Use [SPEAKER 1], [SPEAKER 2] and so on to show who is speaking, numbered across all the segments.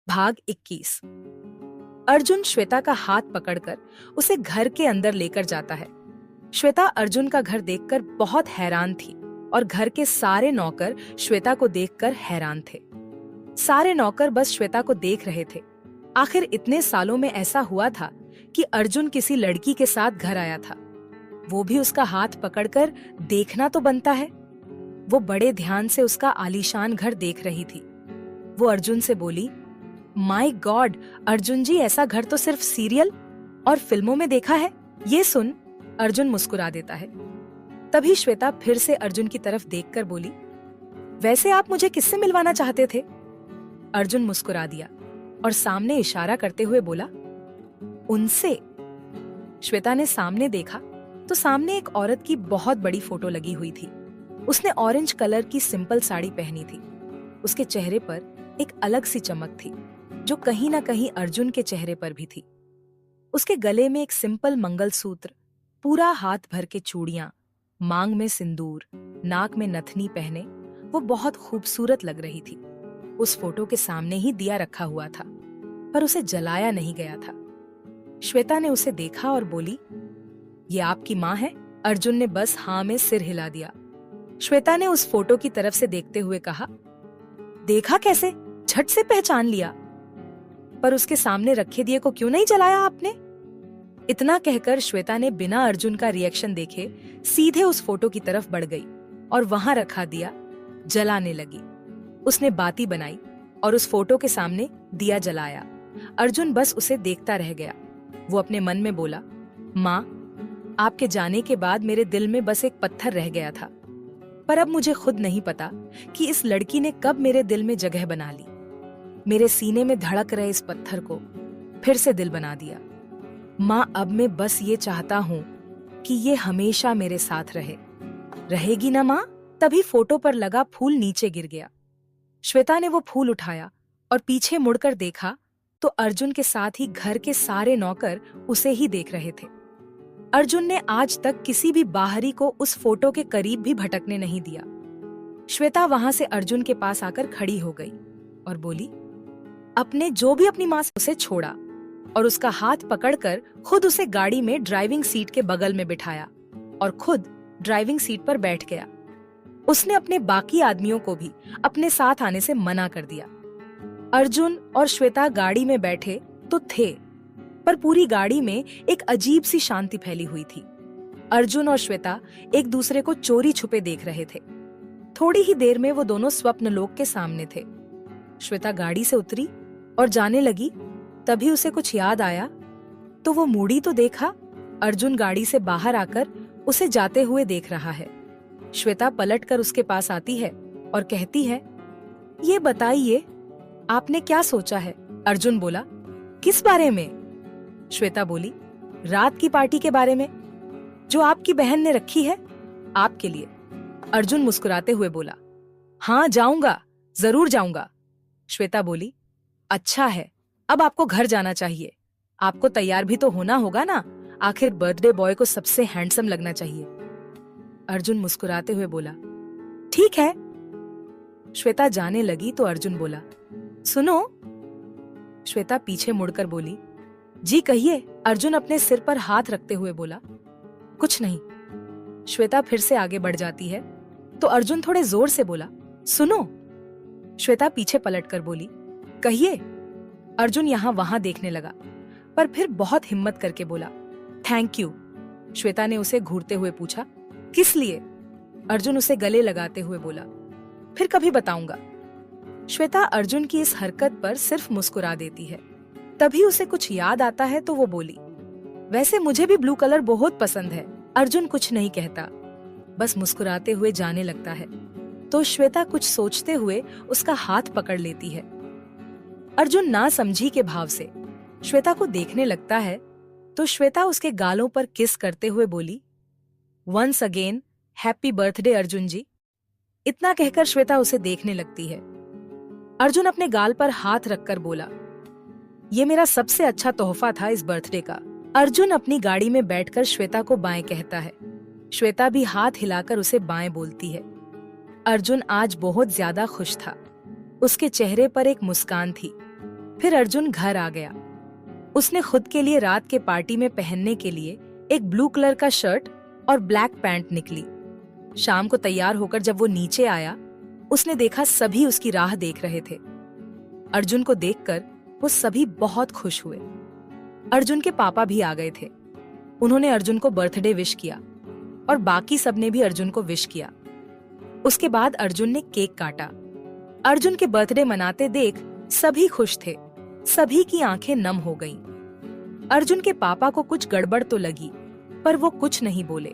[SPEAKER 1] भाग 21। अर्जुन श्वेता का हाथ पकड़कर उसे घर के अंदर लेकर जाता है। श्वेता अर्जुन का घर देखकर बहुत हैरान थी और घर के सारे नौकर श्वेता को देखकर हैरान थे। सारे नौकर बस श्वेता को देख रहे थे। आखिर इतने सालों में ऐसा हुआ था कि अर्जुन किसी लड़की के साथ घर आया था, वो भी उसका हाथ पकड़कर देखना तो बनता है। वो बड़े ध्यान से उसका आलीशान घर देख रही थी। वो अर्जुन से बोली, माय गॉड अर्जुन जी, ऐसा घर तो सिर्फ सीरियल और फिल्मों में देखा है। ये सुन अर्जुन मुस्कुरा देता है। तभी श्वेता फिर से अर्जुन की तरफ देखकर बोली, वैसे आप मुझे किससे मिलवाना चाहते थे? अर्जुन मुस्कुरा दिया और सामने इशारा करते हुए बोला, उनसे। श्वेता ने सामने देखा तो सामने एक औरत की बहुत बड़ी फोटो लगी हुई थी। उसने ऑरेंज कलर की सिंपल साड़ी पहनी थी। उसके चेहरे पर एक अलग सी चमक थी जो कहीं ना कहीं अर्जुन के चेहरे पर भी थी। उसके गले में एक सिंपल मंगलसूत्र, पूरा हाथ भर के चूड़ियां, मांग में सिंदूर, नाक में नथनी पहने वो बहुत खूबसूरत लग रही थी। उस फोटो के सामने ही दिया रखा हुआ था, पर उसे जलाया नहीं गया था। श्वेता ने उसे देखा और बोली, ये आपकी माँ है? अर्जुन ने बस हाँ में सिर हिला दिया। श्वेता ने उस फोटो की तरफ से देखते हुए कहा, देखा कैसे? झट से पहचान लिया। पर उसके सामने रखे दिए को क्यों नहीं जलाया आपने? इतना कहकर श्वेता ने बिना अर्जुन का रिएक्शन देखे सीधे उस फोटो की तरफ बढ़ गई और वहां रखा दिया जलाने लगी। उसने बाती बनाई और उस फोटो के सामने दिया जलाया। अर्जुन बस उसे देखता रह गया। वो अपने मन में बोला, माँ, आपके जाने के बाद मेरे दिल में बस एक पत्थर रह गया था, पर अब मुझे खुद नहीं पता कि इस लड़की ने कब मेरे दिल में जगह बना ली। मेरे सीने में धड़क रहे इस पत्थर को फिर से दिल बना दिया। माँ, अब मैं बस ये चाहता हूँ कि ये हमेशा मेरे साथ रहे। रहेगी ना माँ? तभी फोटो पर लगा फूल नीचे गिर गया। श्वेता ने वो फूल उठाया और पीछे मुड़कर देखा तो अर्जुन के साथ ही घर के सारे नौकर उसे ही देख रहे थे। अर्जुन ने आज तक किसी भी बाहरी को उस फोटो के करीब भी भटकने नहीं दिया। श्वेता वहां से अर्जुन के पास आकर खड़ी हो गई और बोली, अपने जो भी अपनी मां से उसे छोड़ा और उसका हाथ पकड़कर खुद उसे गाड़ी में ड्राइविंग सीट के बगल में बिठाया और खुद ड्राइविंग सीट पर बैठ गया। उसने अपने बाकी आदमियों को भी अपने साथ आने से मना कर दिया। अर्जुन और श्वेता गाड़ी में बैठे तो थे, पर पूरी गाड़ी में एक अजीब सी शांति फैली हुई थी। अर्जुन और श्वेता एक दूसरे को चोरी छुपे देख रहे थे। थोड़ी ही देर में वो दोनों स्वप्न लोक के सामने थे। श्वेता गाड़ी से उतरी और जाने लगी। तभी उसे कुछ याद आया तो वो मुड़ी तो देखा, अर्जुन गाड़ी से बाहर आकर उसे जाते हुए देख रहा है। श्वेता पलटकर उसके पास आती है और कहती है, ये बताइए आपने क्या सोचा है? अर्जुन बोला, किस बारे में? श्वेता बोली, रात की पार्टी के बारे में जो आपकी बहन ने रखी है आपके लिए। अर्जुन मुस्कुराते हुए बोला, हाँ जाऊंगा, जरूर जाऊंगा। श्वेता बोली, अच्छा है, अब आपको घर जाना चाहिए। आपको तैयार भी तो होना होगा ना, आखिर बर्थडे बॉय को सबसे हैंडसम लगना चाहिए। अर्जुन मुस्कुराते हुए बोला, ठीक है। श्वेता जाने लगी तो अर्जुन बोला, सुनो। श्वेता पीछे मुड़कर बोली, जी कहिए। अर्जुन अपने सिर पर हाथ रखते हुए बोला, कुछ नहीं। श्वेता फिर से आगे बढ़ जाती है तो अर्जुन थोड़े जोर से बोला, सुनो। श्वेता पीछे पलटकर बोली, कहिए। अर्जुन यहाँ वहां देखने लगा, पर फिर बहुत हिम्मत करके बोला, थैंक यू। श्वेता ने उसे घूरते हुए पूछा, किस लिए? अर्जुन उसे गले लगाते हुए बोला, फिर कभी बताऊंगा। श्वेता अर्जुन की इस हरकत पर सिर्फ मुस्कुरा देती है। तभी उसे कुछ याद आता है तो वो बोली, वैसे मुझे भी ब्लू कलर बहुत पसंद है। अर्जुन कुछ नहीं कहता, बस मुस्कुराते हुए जाने लगता है। तो श्वेता कुछ सोचते हुए उसका हाथ पकड़ लेती है। अर्जुन ना समझी के भाव से श्वेता को देखने लगता है तो श्वेता उसके गालों पर किस करते हुए बोली, once again happy birthday Arjun ji. इतना कहकर श्वेता उसे देखने लगती है। अर्जुन अपने गाल पर हाथ रखकर बोला, ये मेरा सबसे अच्छा तोहफा था इस बर्थडे का। अर्जुन अपनी गाड़ी में बैठकर श्वेता को बाएं कहता है। श्वेता भी हाथ हिलाकर उसे बाएं बोलती है। अर्जुन आज बहुत ज्यादा खुश था। उसके चेहरे पर एक मुस्कान थी। फिर अर्जुन घर आ गया। उसने खुद के लिए रात के पार्टी में पहनने के लिए एक ब्लू कलर का शर्ट और ब्लैक पैंट निकली। शाम को तैयार होकर जब वो नीचे आया, उसने देखा सभी उसकी राह देख रहे थे। अर्जुन को देखकर वो सभी बहुत खुश हुए। अर्जुन के पापा भी आ गए थे। उन्होंने अर्जुन को बर्थडे विश किया और बाकी सबने भी अर्जुन को विश किया। उसके बाद अर्जुन ने केक काटा। अर्जुन के बर्थडे मनाते देख सभी खुश थे। सभी की आंखें नम हो गईं। अर्जुन के पापा को कुछ गड़बड़ तो लगी, पर वो कुछ नहीं बोले।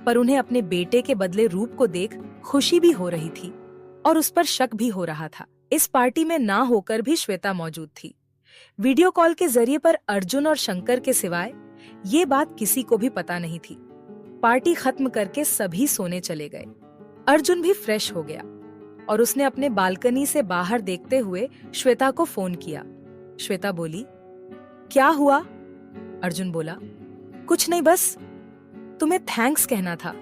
[SPEAKER 1] पर उन्हें अपने बेटे के बदले रूप को देख खुशी भी हो रही थी और उस पर शक भी हो रहा था। इस पार्टी में ना होकर भी श्वेता मौजूद थी। वीडियो कॉल के जरिए पर अर्जुन और शंकर के सिवाय ये बात किसी को भी पता नहीं थी। पार्टी खत्म करके सभी सोने चले गए। अर्जुन भी फ्रेश हो गया और उसने अपने बालकनी से बाहर देखते हुए श्वेता को फोन किया। श्वेता बोली, क्या हुआ? अर्जुन बोला, कुछ नहीं, बस तुम्हें थैंक्स कहना था।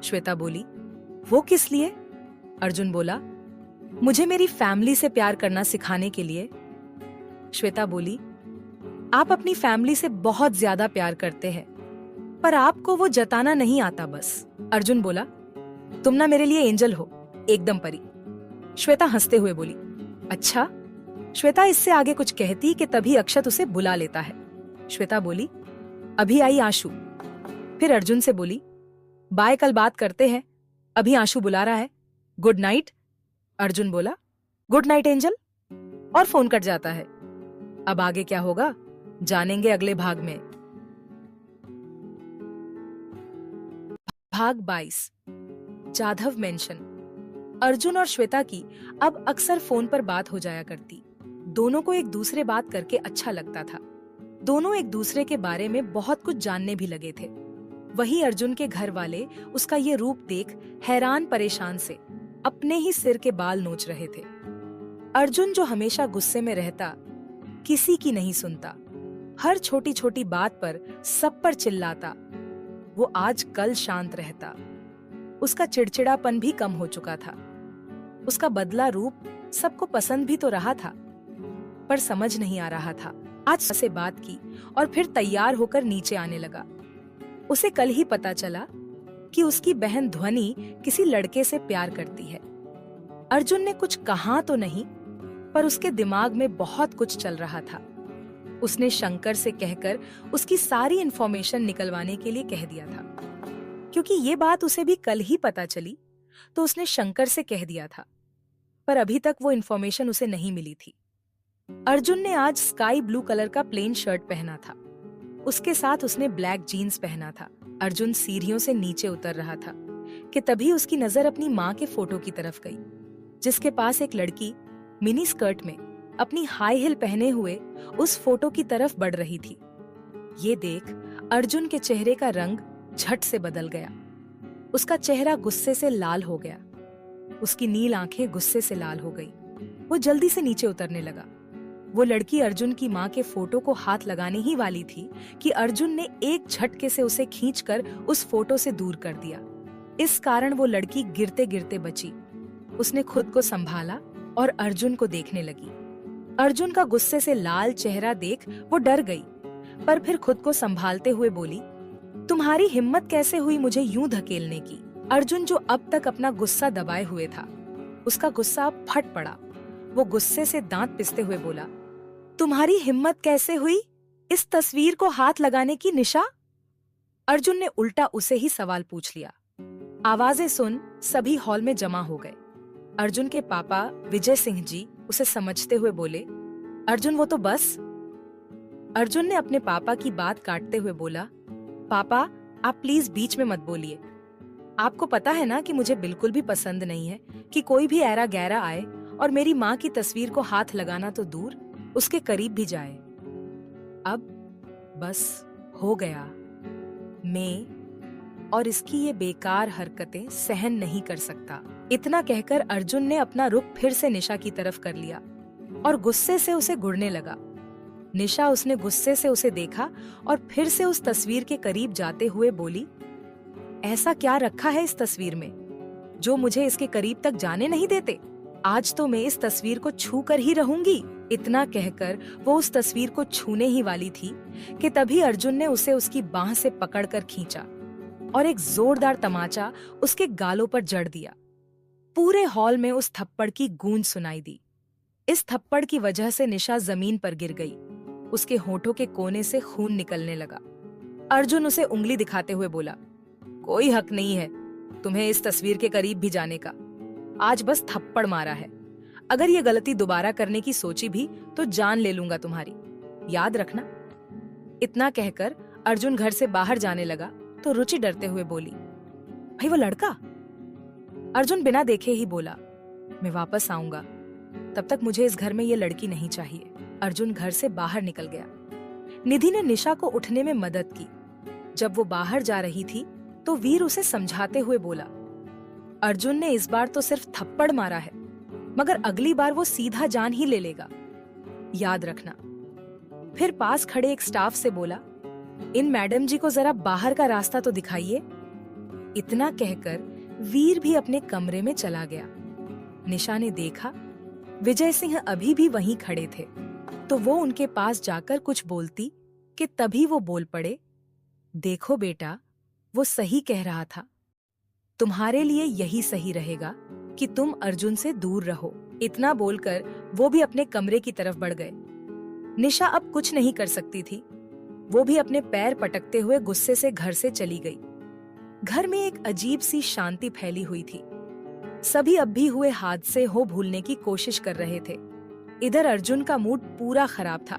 [SPEAKER 1] श्वेता बोली, वो किस लिए? अर्जुन बोला, मुझे मेरी फैमिली से प्यार करना सिखाने के लिए। श्वेता बोली, आप अपनी फैमिली से बहुत ज्यादा प्यार करते हैं, पर आपको वो जताना नहीं आता बस। अर्जुन बोला, तुम ना मेरे लिए एंजल हो, एकदम परी। श्वेता हंसते हुए बोली, अच्छा। श्वेता इससे आगे कुछ कहती कि तभी अक्षत उसे बुला लेता है। श्वेता बोली, अभी आई आशु। फिर अर्जुन से बोली, बाय, कल बात करते हैं, अभी आशु बुला रहा है, गुड नाइट। अर्जुन बोला, गुड नाइट एंजल, और फोन कट जाता है। अब आगे क्या होगा जानेंगे अगले भाग में। भाग 22, जाधव मेंशन। अर्जुन और श्वेता की अब अक्सर फोन पर बात हो जाया करती। दोनों को एक दूसरे बात करके अच्छा लगता था। दोनों एक दूसरे के बारे में बहुत कुछ जानने भी लगे थे। वही अर्जुन के घर वाले उसका ये रूप देख हैरान परेशान से अपने ही सिर के बाल नोच रहे थे। अर्जुन जो हमेशा गुस्से में रहता, किसी की नहीं सुनता, हर छोटी छोटी बात पर सब पर चिल्लाता, वो आज कल शांत रहता। उसका चिड़चिड़ापन भी कम हो चुका था। उसका बदला रूप सबको पसंद भी तो रहा था, पर समझ नहीं आ रहा था। आज से बात की और फिर तैयार होकर नीचे आने लगा। उसे कल ही पता चला कि उसकी बहन ध्वनि किसी लड़के से प्यार करती है। अर्जुन ने कुछ कहा तो नहीं, पर उसके दिमाग में बहुत कुछ चल रहा था। उसने शंकर से कहकर उसकी सारी इन्फॉर्मेशन निकलवाने के लिए कह दिया था। क्योंकि ये बात उसे भी कल ही पता चली, तो उसने शंकर से कह दिया था, पर अभी तक वो इन्फॉर्मेशन उसे नहीं मिली थी। अर्जुन ने आज स्काई ब्लू कलर का प्लेन शर्ट पहना था। उसके साथ उसने ब्लैक जीन्स पहना था। अर्जुन सीढ़ियों से नीचे उतर रहा था कि तभी उसकी नजर अपनी माँ के फोटो की तरफ गई, जिसके पास एक लड़की मिनी स्कर्ट में अपनी हाई हिल पहने हुए उस फोटो की तरफ बढ़ रही थी। ये देख अर्जुन के चेहरे का रंग झट से बदल गया। उसका चेहरा गुस्से से लाल हो गया। उसकी नील आंखें गुस्से से लाल हो गई। वो जल्दी से नीचे उतरने लगा। वो लड़की अर्जुन की माँ के फोटो को हाथ लगाने ही वाली थी कि अर्जुन ने एक झटके से उसे खींचकर उस फोटो से दूर कर दिया। इस कारण वो लड़की गिरते गिरते बची। उसने खुद को संभाला और अर्जुन को देखने लगी। अर्जुन का गुस्से से लाल चेहरा देख वो डर गई, पर फिर खुद को संभालते हुए बोली, तुम्हारी हिम्मत कैसे हुई मुझे यूं धकेलने की? अर्जुन जो अब तक अपना गुस्सा दबाए हुए था, उसका गुस्सा अब फट पड़ा। वो गुस्से से दांत पिसते हुए बोला, तुम्हारी हिम्मत कैसे हुई इस तस्वीर को हाथ लगाने की निशा? अर्जुन ने उल्टा उसे ही सवाल पूछ लिया। आवाजें सुन सभी हॉल में जमा हो गए। अर्जुन के पापा विजय सिंह जी उसे समझते हुए बोले, अर्जुन वो तो बस। अर्जुन ने अपने पापा की बात काटते हुए बोला, पापा आप प्लीज बीच में मत बोलिए। आपको पता है ना कि मुझे बिल्कुल भी पसंद नहीं है कि कोई भी ऐरा गैरा आए और मेरी माँ की तस्वीर को हाथ लगाना तो दूर, उसके करीब भी जाए। अब बस हो गया। मैं और इसकी ये बेकार हरकतें सहन नहीं कर सकता। इतना कहकर अर्जुन ने अपना रुख फिर से निशा की तरफ कर लिया और गुस्से से उसे घूरने लगा। निशा उसने गुस्से से उसे देखा और फिर से उस तस्वीर के करीब जाते हुए बोली, ऐसा क्या रखा है इस तस्वीर में जो मुझे इसके करीब तक जाने नहीं देते? आज तो मैं इस तस्वीर को छू कर ही रहूंगी। इतना कहकर वो उस तस्वीर को छूने ही वाली थी कि तभी अर्जुन ने उसे उसकी बाह से पकड़कर खींचा और एक जोरदार तमाचा उसके गालों पर जड़ दिया। पूरे हॉल में उस थप्पड़ की गूंज सुनाई दी। इस थप्पड़ की वजह से निशा जमीन पर गिर गई। उसके होठों के कोने से खून निकलने लगा। अर्जुन उसे उंगली दिखाते हुए बोला, कोई हक नहीं है तुम्हें इस तस्वीर के करीब भी जाने का। आज बस थप्पड़ मारा है, अगर ये गलती दोबारा करने की सोची भी तो जान ले लूंगा तुम्हारी, याद रखना। इतना कहकर अर्जुन घर से बाहर जाने लगा तो रुचि डरते हुए बोली, भाई वो लड़का? अर्जुन बिना देखे ही बोला, मैं वापस आऊंगा, तब तक मुझे इस घर में ये लड़की नहीं चाहिए। अर्जुन घर से बाहर निकल गया। निधि ने निशा को उठने में मदद की। जब वो बाहर जा रही थी तो वीर उसे समझाते हुए बोला, अर्जुन ने इस बार तो सिर्फ थप्पड़ मारा है, मगर अगली बार वो सीधा जान ही ले लेगा, याद रखना। फिर पास खड़े एक स्टाफ से बोला, इन मैडम जी को जरा बाहर का रास्ता तो दिखाइए। इतना कहकर वीर भी अपने कमरे में चला गया। निशा ने देखा विजय सिंह अभी भी वहीं खड़े थे, तो वो उनके पास जाकर कुछ बोलती कि तभी वो बोल पड़े, देखो बेटा, वो सही कह रहा था, तुम्हारे लिए यही सही रहेगा कि तुम अर्जुन से दूर रहो। इतना बोलकर वो भी अपने कमरे की तरफ बढ़ गए। निशा अब कुछ नहीं कर सकती थी। वो भी अपने पैर पटकते हुए गुस्से से घर से चली गई। घर में एक अजीब सी शांति फैली हुई थी। सभी अब भी हुए हादसे हो भूलने की कोशिश कर रहे थे। इधर अर्जुन का मूड पूरा खराब था।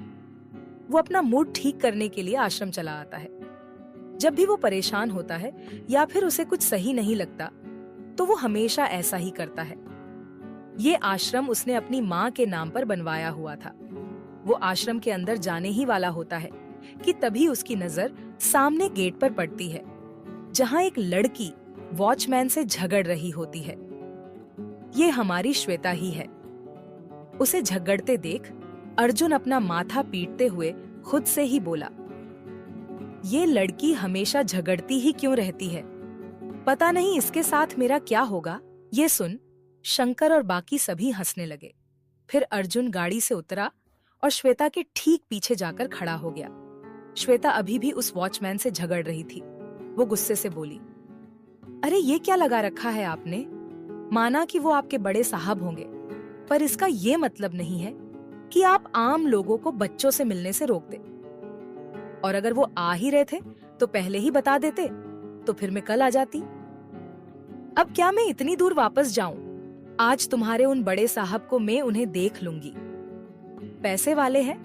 [SPEAKER 1] वो अपना मूड ठीक करने के लिए आश्रम चला आता है। जब भी वो परेशान होता है या फिर उसे कुछ सही नहीं लगता तो वो हमेशा ऐसा ही करता है। ये आश्रम उसने अपनी माँ के नाम पर बनवाया हुआ था। वो आश्रम के अंदर जाने ही वाला होता है कि तभी उसकी नजर सामने गेट पर पड़ती है, जहाँ एक लड़की वॉचमैन से झगड़ रही होती है। ये हमारी श्वेता ही है। उसे झगड़ते देख अर्जुन अपना माथा पीटते हुए खुद से ही बोला, ये लड़की हमेशा झगड़ती ही क्यों रहती है, पता नहीं इसके साथ मेरा क्या होगा। ये सुन शंकर और बाकी सभी हंसने लगे। फिर अर्जुन गाड़ी से उतरा और श्वेता के ठीक पीछे जाकर खड़ा हो गया। श्वेता अभी भी उस वॉचमैन से झगड़ रही थी। वो गुस्से से बोली, अरे ये क्या लगा रखा है आपने? माना कि वो आपके बड़े साहब होंगे, पर इसका ये मतलब नहीं है कि आप आम लोगों को बच्चों से मिलने से रोक दे। और अगर वो आ ही रहे थे तो पहले ही बता देते, तो फिर मैं कल आ जाती। अब क्या मैं इतनी दूर वापस जाऊं? आज तुम्हारे उन बड़े साहब को मैं उन्हें देख लूंगी। पैसे वाले हैं,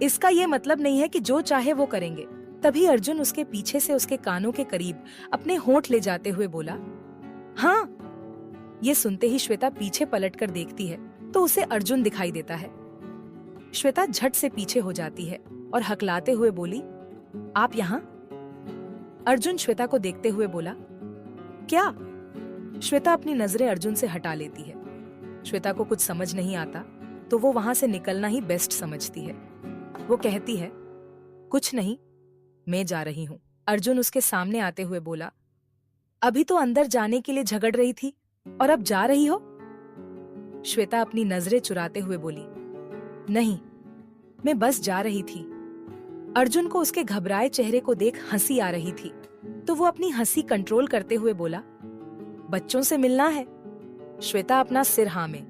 [SPEAKER 1] इसका ये मतलब नहीं है कि जो चाहे वो करेंगे। तभी अर्जुन उसके पीछे से उसके कानों के करीब अपने होंठ ले जाते हुए बोला, हाँ। ये सुनते ही श्वेता पीछे पलटकर देखती है तो उसे अर्जुन दिखाई देता है। श्वेता झट से पीछे हो जाती है और हकलाते हुए बोली, आप यहाँ? अर्जुन श्वेता को देखते हुए बोला, क्या? श्वेता अपनी नजरें अर्जुन से हटा लेती है। श्वेता को कुछ समझ नहीं आता तो वो वहां से निकलना ही बेस्ट समझती है। वो कहती है, कुछ नहीं, मैं जा रही हूँ। अर्जुन उसके सामने आते हुए बोला, अभी तो अंदर जाने के लिए झगड़ रही थी और अब जा रही हो? श्वेता अपनी नजरें चुराते हुए बोली, नहीं, मैं बस जा रही थी। अर्जुन को उसके घबराए चेहरे को देख हंसी आ रही थी, तो वो अपनी हंसी कंट्रोल करते हुए बोला, बच्चों से मिलना है? श्वेता अपना सिर हाँ में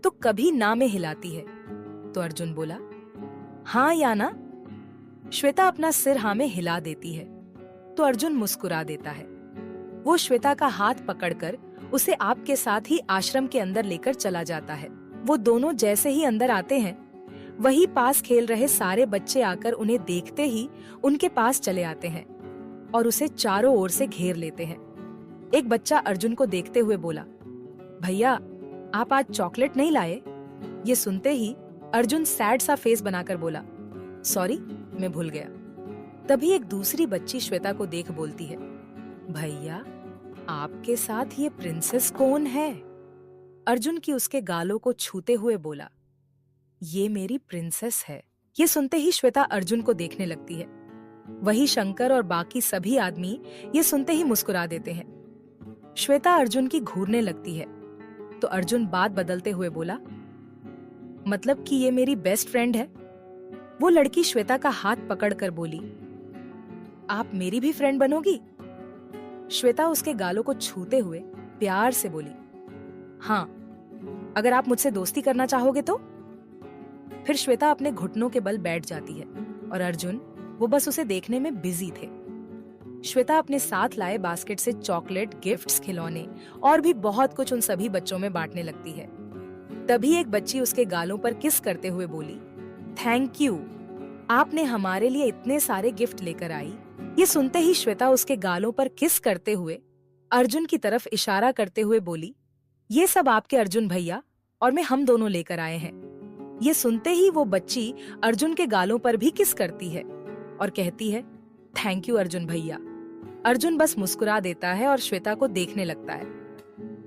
[SPEAKER 1] तो कभी ना में हिलाती है। तो अर्जुन बोला, हाँ या ना? श्वेता अपना सिर हाँ में हिला देती है तो अर्जुन मुस्कुरा देता है। वो श्वेता का हाथ पकड़कर उसे आपके साथ ही आश्रम के अंदर लेकर चला जाता है। वो दोनों जैसे ही अंदर आते हैं, वही पास खेल रहे सारे बच्चे आकर उन्हें देखते ही उनके पास चले आते हैं और उसे चारों ओर से घेर लेते हैं। एक बच्चा अर्जुन को देखते हुए बोला, भैया आप आज चॉकलेट नहीं लाए? ये सुनते ही अर्जुन सैड सा फेस बनाकर बोला, सॉरी, मैं भूल गया। तभी एक दूसरी बच्ची श्वेता को देख बोलती है, भैया आपके साथ ये प्रिंसेस कौन है? अर्जुन की उसके गालों को छूते हुए बोला, ये मेरी प्रिंसेस है। ये सुनते ही श्वेता अर्जुन को देखने लगती है। वही शंकर और बाकी सभी आदमी ये सुनते ही मुस्कुरा देते हैं। श्वेता अर्जुन की घूरने लगती है तो अर्जुन बात बदलते हुए बोला, मतलब कि ये मेरी बेस्ट फ्रेंड है? वो लड़की श्वेता का हाथ पकड़कर बोली, आप मेरी भी फ्रेंड बनोगी? श्वेता उसके गालों को छूते हुए प्यार से बोली, हाँ, अगर आप मुझसे दोस्ती करना चाहोगे तो। फिर श्वेता अपने घुटनों के बल बैठ जाती है और अर्जुन वो बस उसे देखने में बिजी थे। श्वेता अपने साथ लाए बास्केट से चॉकलेट, गिफ्ट्स, खिलौने और भी बहुत कुछ उन सभी बच्चों में बांटने लगती है। तभी एक बच्ची उसके गालों पर किस करते हुए बोली, थैंक यू, आपने हमारे लिए इतने सारे गिफ्ट लेकर आई। ये सुनते ही श्वेता उसके गालों पर किस करते हुए अर्जुन की तरफ इशारा करते हुए बोली, ये सब आपके अर्जुन भैया और मैं हम दोनों लेकर आए हैं। ये सुनते ही वो बच्ची अर्जुन के गालों पर भी किस करती है और कहती है, थैंक यू अर्जुन भैया। अर्जुन बस मुस्कुरा देता है और श्वेता को देखने लगता है।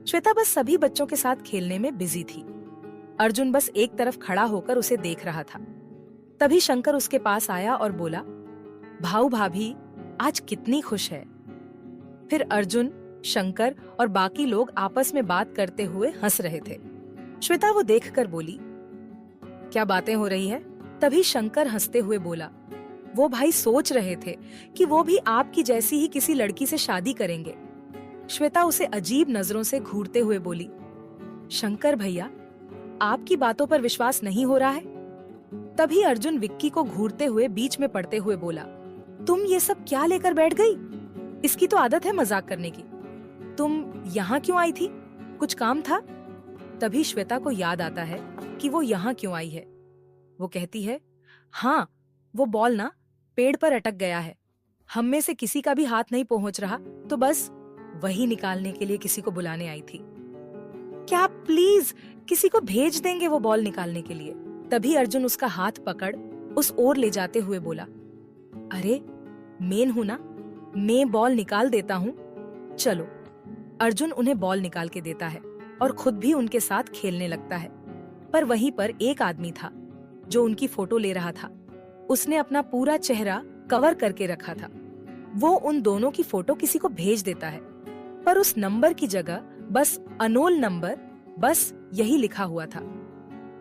[SPEAKER 1] श्वेता बस सभी बच्चों के साथ खेलने में बिजी थी। अर्जुन बस एक तरफ खड़ा होकर उसे देख रहा था। तभी शंकर उसके पास आया और बोला, भाऊ भाभी आज कितनी खुश है। फिर अर्जुन, शंकर और बाकी लोग आपस में बात करते हुए हंस रहे थे। श्वेता वो देखकर बोली, क्या बातें हो रही है? तभी शंकर हंसते हुए बोला, वो भाई सोच रहे थे कि वो भी आपकी जैसी ही किसी लड़की से शादी करेंगे। श्वेता उसे अजीब नजरों से घूरते हुए बोली, शंकर भैया, आपकी बातों पर विश्वास नहीं हो रहा है? तभी अर्जुन विक्की को घूरते हुए बीच में पड़ते हुए बोला, तुम ये सब क्या लेकर बैठ गई? इसकी तो आदत है मजाक करने की। तुम यहाँ क्यों आई थी? कुछ काम था? तभी श्वेता को याद आता है कि वो यहाँ क्यों आई है। वो कहती है, हाँ, वो बॉल ना पेड़ पर अटक गया है। हम में से किसी का भी हाथ नहीं पहुंच रहा, तो बस वही निकालने के लिए किसी को बुलाने आई थी। क्या आप प्लीज किसी को भेज देंगे वो बॉल निकालने के लिए? तभी अर्जुन उसका हाथ पकड़ उस ओर ले जाते हुए बोला, अरे मेन हूं ना, मैं बॉल निकाल देता हूँ, चलो। अर्जुन उन्हें बॉल निकाल के देता है और खुद भी उनके साथ खेलने लगता है। पर वहीं पर एक आदमी था जो उनकी फोटो ले रहा था। उसने अपना पूरा चेहरा कवर करके रखा था। वो उन दोनों की फोटो किसी को भेज देता है, पर उस नंबर की जगह बस अनोल नंबर, बस यही लिखा हुआ था।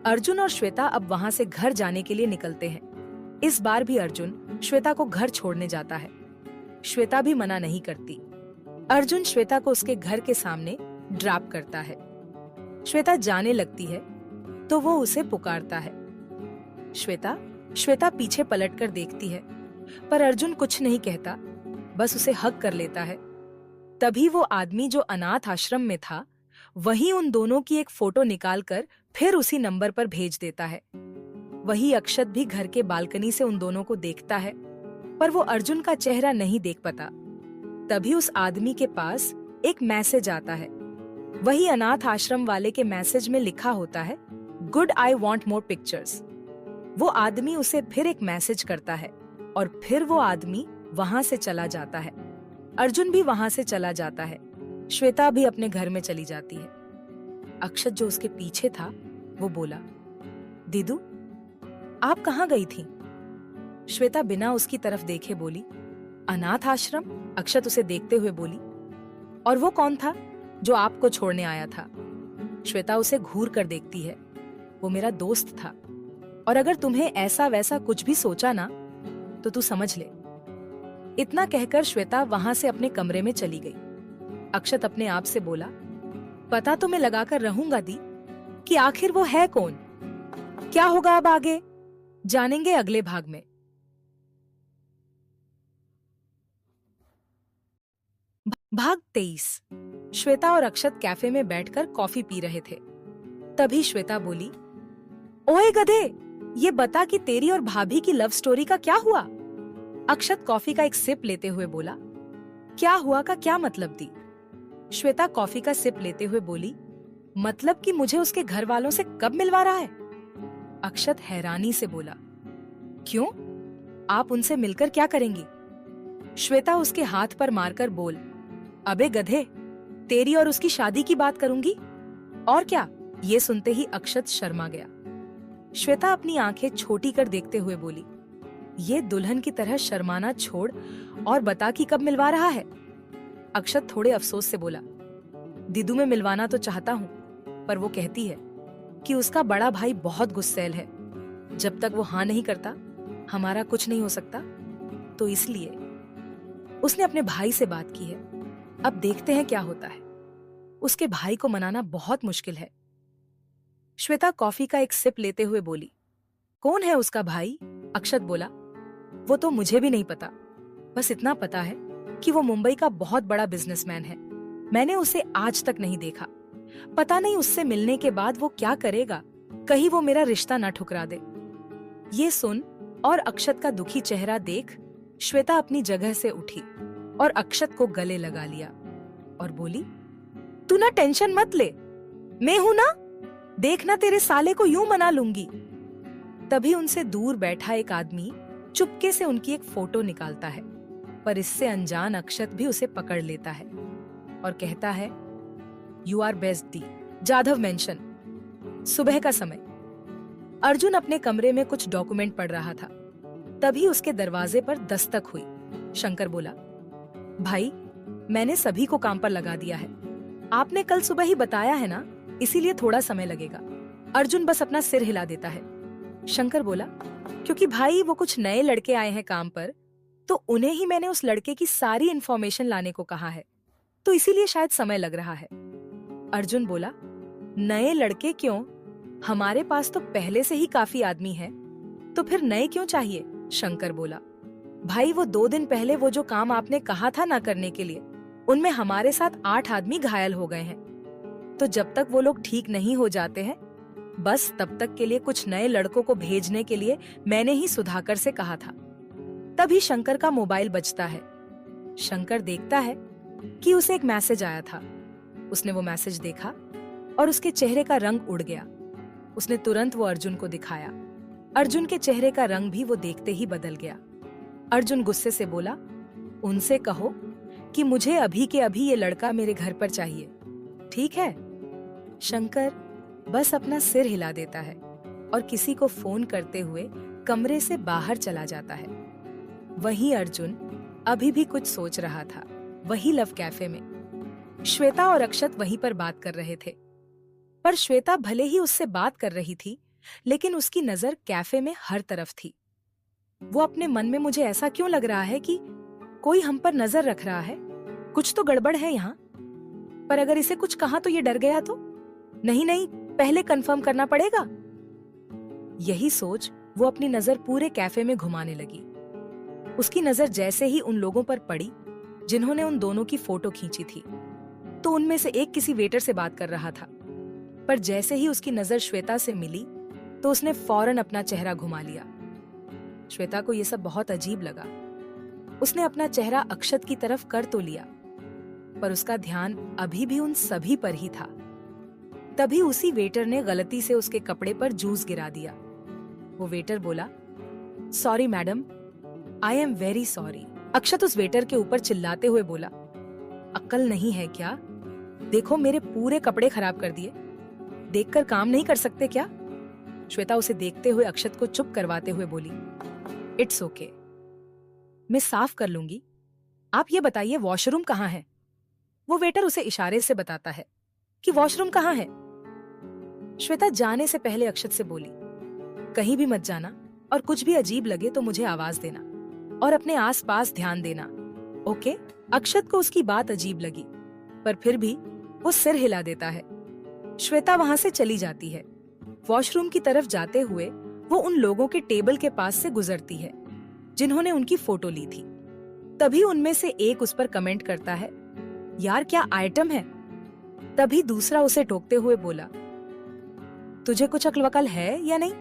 [SPEAKER 1] अर्जुन और श्वेता अब वहां से घर जाने के लिए निकलते हैं। इस बार भी अर्जुन श्वेता को घर छोड़ने जाता है। श्वेता भी मना नहीं करती। अर्जुन श्वेता को उसके घर के सामने ड्रॉप करता है। श्वेता जाने लगती है तो वो उसे पुकारता है, श्वेता। श्वेता पीछे पलटकर देखती है, पर अर्जुन कुछ नहीं कहता, बस उसे हग कर लेता है। तभी वो आदमी जो अनाथ आश्रम में था, वही उन दोनों की एक फोटो निकालकर फिर उसी नंबर पर भेज देता है। वही अक्षत भी घर के बालकनी से उन दोनों को देखता है, पर वो अर्जुन का चेहरा नहीं देख पाता। तभी उस आदमी के पास एक मैसेज आता है। वही अनाथ आश्रम वाले के मैसेज में लिखा होता है, good, I want more pictures. वो आदमी उसे फिर एक मैसेज करता है और फिर वो आदमी वहां से चला जाता है। अर्जुन भी वहां से चला जाता है। श्वेता भी अपने घर में चली जाती है। अक्षत जो उसके पीछे था, वो बोला, दीदू आप कहाँ गई थी? श्वेता बिना उसकी तरफ देखे बोली, अनाथ आश्रम। अक्षत उसे देखते हुए बोली, और वो कौन था जो आपको छोड़ने आया था? श्वेता उसे घूर कर देखती है, वो मेरा दोस्त था, और अगर तुम्हें ऐसा वैसा कुछ भी सोचा ना तो तू समझ ले। इतना कहकर श्वेता वहां से अपने कमरे में चली गई। अक्षत अपने आप से बोला, पता तो मैं लगाकर रहूंगा दी कि आखिर वो है कौन। क्या होगा अब आगे, जानेंगे अगले भाग में। भाग 23। श्वेता और अक्षत कैफे में बैठकर कॉफी पी रहे थे। तभी श्वेता बोली, ओए गधे, ये बता कि तेरी और भाभी की लव स्टोरी का क्या हुआ? अक्षत कॉफी का एक सिप लेते हुए बोला, क्या हुआ का क्या मतलब दी? श्वेता कॉफी का सिप लेते हुए बोली, मतलब कि मुझे उसके घर वालों से कब मिलवा रहा है? अक्षत हैरानी से बोला, क्यों, आप उनसे मिलकर क्या करेंगी? श्वेता उसके हाथ पर मारकर बोल, अबे गधे, तेरी और उसकी शादी की बात करूंगी और क्या? ये सुनते ही अक्षत शर्मा गया। श्वेता अपनी आंखें छोटी कर देखते हुए बोली, ये दुल्हन की तरह शर्माना छोड़ और बता कि कब मिलवा रहा है? अक्षत थोड़े अफसोस से बोला, दीदू मैं मिलवाना तो चाहता हूँ, पर वो कहती है कि उसका बड़ा भाई बहुत गुस्सैल है, जब तक वो हाँ नहीं करता हमारा कुछ नहीं हो सकता, तो इसलिए उसने अपने भाई से बात की है। अब देखते हैं क्या होता है। उसके भाई को मनाना बहुत मुश्किल है। श्वेता कॉफी का एक सिप लेते हुए बोली, कौन है उसका भाई? अक्षत बोला, वो तो मुझे भी नहीं पता, बस इतना पता है कि वो मुंबई का बहुत बड़ा बिजनेसमैन है। मैंने उसे आज तक नहीं देखा। पता नहीं उससे मिलने के बाद वो क्या करेगा, कहीं वो मेरा रिश्ता ना ठुकरा दे। ये सुन और अक्षत का दुखी चेहरा देख श्वेता अपनी जगह से उठी और अक्षत को गले लगा लिया और बोली, तू ना टेंशन मत ले, मैं हूं ना, देखना तेरे साले को यूं मना लूंगी। तभी उनसे दूर बैठा एक आदमी चुपके से उनकी एक फोटो निकालता है, पर इससे अनजान अक्षत भी उसे पकड़ लेता है और कहता है, यू आर बेस्ट दी, जाधव मेंशन। सुबह का समय। अर्जुन अपने कमरे में कुछ डॉक्यूमेंट पढ़ रहा था। तभी उसके दरवाजे पर दस्तक हुई। शंकर बोला, भाई मैंने सभी को काम पर लगा दिया है, आपने कल सुबह ही बताया है ना, इसीलिए थोड़ा समय लगेगा। अर्जुन बस अपना सिर हिला देता है। शंकर बोला, क्योंकि भाई वो कुछ नए लड़के आए हैं काम पर, तो उन्हें ही मैंने उस लड़के की सारी इंफॉर्मेशन लाने को कहा है, तो इसीलिए शायद समय लग रहा है। अर्जुन बोला, नए लड़के क्यों? हमारे पास तो पहले से ही काफी आदमी हैं, तो फिर नए क्यों चाहिए? शंकर बोला, भाई वो 2 दिन पहले वो जो काम आपने कहा था ना करने के लिए, उनमें हमारे साथ 8 आदमी घायल हो गए हैं, तो जब तक वो लोग ठीक नहीं हो जाते हैं, बस तब तक के लिए कुछ नए लड़कों को भेजने के लिए मैंने ही सुधाकर से कहा था। तभी शंकर का मोबाइल बजता है। शंकर देखता है कि उसे एक मैसेज आया था। उसने वो मैसेज देखा और उसके चेहरे का रंग उड़ गया। उसने तुरंत वो अर्जुन को दिखाया। अर्जुन के चेहरे का रंग भी वो देखते ही बदल गया। अर्जुन गुस्से से बोला, उनसे कहो कि मुझे अभी के अभी ये लड़का मेरे घर पर चाहिए, ठीक है? शंकर बस अपना सिर हिला देता है और किसी को फोन करते हुए कमरे से बाहर चला जाता है। वहीं अर्जुन अभी भी कुछ सोच रहा था, वही लव कैफे में। श्वेता और अक्षत वहीं पर बात कर रहे थे, पर श्वेता भले ही उससे बात कर रही थी, लेकिन उसकी नजर कैफे में हर तरफ थी। वो अपने मन में, मुझे ऐसा क्यों लग रहा है कि कोई हम पर नजर रख रहा है, कुछ तो गड़बड़ है यहाँ। पर अगर इसे कुछ कहा तो ये डर गया तो? नहीं, पहले कंफर्म करना पड़ेगा। यही सोच वो अपनी नजर पूरे कैफे में घुमाने लगी। उसकी नजर जैसे ही उन लोगों पर पड़ी जिन्होंने उन दोनों की फोटो खींची थी, तो उनमें से एक किसी वेटर से बात कर रहा था। पर जैसे ही उसकी नजर श्वेता से मिली तो उसने फौरन अपना चेहरा घुमा लिया। श्वेता को यह सब बहुत अजीब लगा। उसने अपना चेहरा अक्षत की तरफ कर तो लिया, पर उसका ध्यान अभी भी उन सभी पर ही था। तभी उसी वेटर ने गलती से उसके कपड़े पर जूस गिरा दिया। वो वेटर बोला, sorry madam, I am very sorry. Akshat उस वेटर के ऊपर चिल्लाते हुए बोला, अक्ल नहीं है क्या? देखो मेरे पूरे कपड़े खराब कर दिए, देखकर काम नहीं कर सकते क्या? श्वेता उसे देखते हुए अक्षत को चुप करवाते हुए बोली, इट्स ओके, मैं साफ कर लूंगी। आप ये बताइए वॉशरूम कहाँ है? वो वेटर उसे इशारे से बताता है कि वॉशरूम कहाँ है। श्वेता जाने से पहले अक्षत से बोली, कहीं भी मत जाना और कुछ भी अजीब लगे तो मुझे आवाज देना और अपने आसपास ध्यान देना, ओके? अक्षत को उसकी बात अजीब लगी, पर फिर भी वो सिर हिला देता है। श्वेता वहां से चली जाती है। वॉशरूम की तरफ जाते हुए वो उन लोगों के टेबल के पास से गुजरती है जिन्होंने उनकी फोटो ली थी। तभी उनमें से एक उस पर कमेंट करता है, यार क्या आइटम है? तभी दूसरा उसे टोकते हुए बोला, तुझे कुछ अक्ल वकल है या नहीं?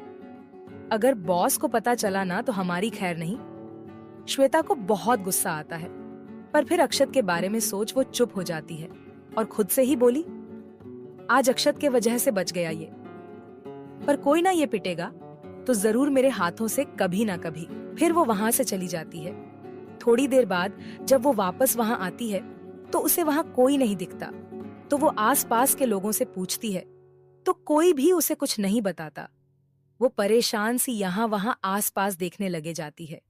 [SPEAKER 1] अगर बॉस को पता चला ना तो हमारी खैर नहीं। श्वेता को बहुत गुस्सा आता है, पर फिर अक्षत के बारे में सोच वो चुप हो जाती है और खुद से ही बोली, आज अक्षत के वजह से बच गया ये, पर कोई ना ये पिटेगा तो जरूर मेरे हाथों से कभी ना कभी। फिर वो वहां से चली जाती है। थोड़ी देर बाद जब वो वापस वहां आती है तो उसे वहां कोई नहीं दिखता। तो वो आसपास के लोगों से पूछती है तो कोई भी उसे कुछ नहीं बताता। वो परेशान सी यहाँ वहां आसपास देखने लगे जाती है।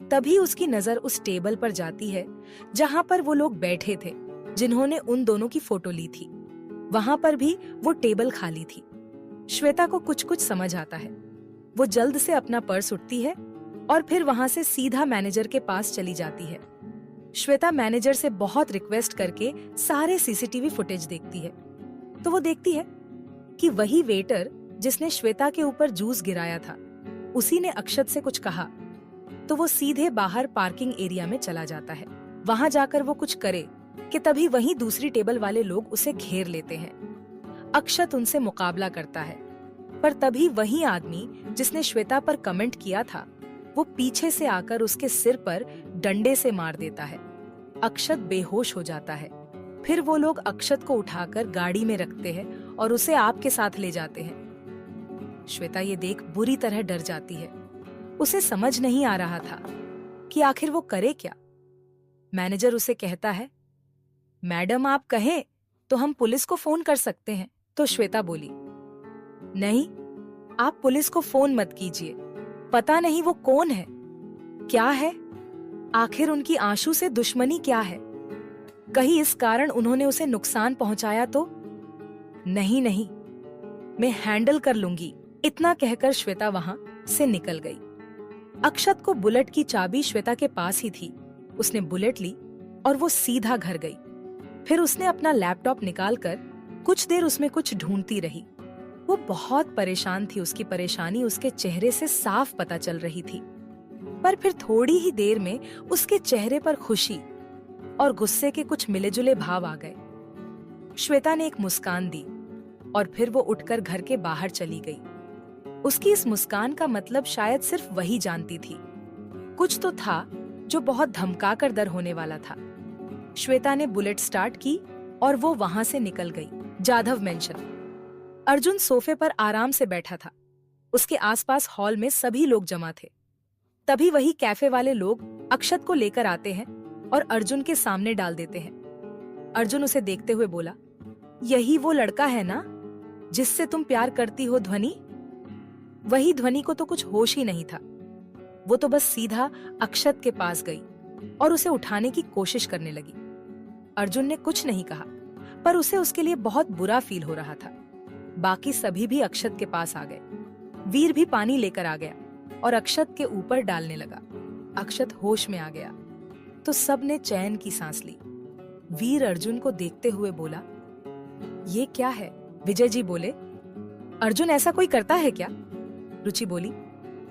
[SPEAKER 1] तभी उसकी नजर उस टेबल पर जाती है जहां पर वो लोग बैठे थे जिन्होंने उन दोनों की फोटो ली थी। वहां पर भी वो टेबल खाली थी। श्वेता को कुछ कुछ समझ आता है। वो जल्द से अपना पर्स उठती है और फिर वहां से सीधा मैनेजर के पास चली जाती है। श्वेता मैनेजर से बहुत रिक्वेस्ट करके सारे सीसीटीवी फुटेज देखती है तो वो देखती है कि वही वेटर जिसने श्वेता के ऊपर जूस गिराया था, उसी ने अक्षत से कुछ कहा तो वो सीधे बाहर पार्किंग एरिया में चला जाता है। वहां जाकर वो कुछ करे कि तभी वहीं दूसरी टेबल वाले लोग उसे घेर लेते हैं। अक्षत उनसे मुकाबला करता है, पर तभी वही आदमी जिसने श्वेता पर कमेंट किया था वो पीछे से आकर उसके सिर पर डंडे से मार देता है। अक्षत बेहोश हो जाता है। फिर वो लोग अक्षत को उठाकर गाड़ी में रखते हैं और उसे आपके साथ ले जाते हैं। श्वेता ये देख बुरी तरह डर जाती है। उसे समझ नहीं आ रहा था कि आखिर वो करे क्या। मैनेजर उसे कहता है, मैडम आप कहें तो हम पुलिस को फोन कर सकते हैं। तो श्वेता बोली, नहीं, आप पुलिस को फोन मत कीजिए। पता नहीं वो कौन है, क्या है, आखिर उनकी आंसू से दुश्मनी क्या है, कहीं इस कारण उन्होंने उसे नुकसान पहुंचाया तो। नहीं नहीं, मैं हैंडल कर लूंगी। इतना कहकर श्वेता वहां से निकल गई। अक्षत को बुलेट की चाबी श्वेता के पास ही थी। उसने बुलेट ली और वो सीधा घर गई। फिर उसने अपना लैपटॉप निकालकर कुछ देर उसमें कुछ ढूंढती रही। वो बहुत परेशान थी। उसकी परेशानी उसके चेहरे से साफ पता चल रही थी। पर फिर थोड़ी ही देर में उसके चेहरे पर खुशी और गुस्से के कुछ मिले-जुले भाव आ गए। श्वेता ने एक मुस्कान दी और फिर वो उठकर घर के बाहर चली गई। उसकी इस मुस्कान का मतलब शायद सिर्फ वही जानती थी। कुछ तो था जो बहुत धमकाकर डर होने वाला था। श्वेता ने बुलेट स्टार्ट की और वो वहां से निकल गई। जाधव मेंशन। अर्जुन सोफे पर आराम से बैठा था। उसके आसपास हॉल में सभी लोग जमा थे। तभी वही कैफे वाले लोग अक्षत को लेकर आते हैं और अर्जुन के सामने डाल देते हैं। अर्जुन उसे देखते हुए बोला, यही वो लड़का है ना जिससे तुम प्यार करती हो ध्वनि? वही ध्वनि को तो कुछ होश ही नहीं था। वो तो बस सीधा अक्षत के पास गई और उसे उठाने की कोशिश करने लगी। अर्जुन ने कुछ नहीं कहा, पर उसे उसके लिए बहुत बुरा फील हो रहा था। बाकी सभी भी अक्षत के पास आ गए। वीर भी पानी लेकर आ गया और अक्षत के ऊपर डालने लगा। अक्षत होश में आ गया तो सबने चैन की सांस ली। वीर अर्जुन को देखते हुए बोला, ये क्या है? विजय जी बोले, अर्जुन ऐसा कोई करता है क्या? रुचि बोली,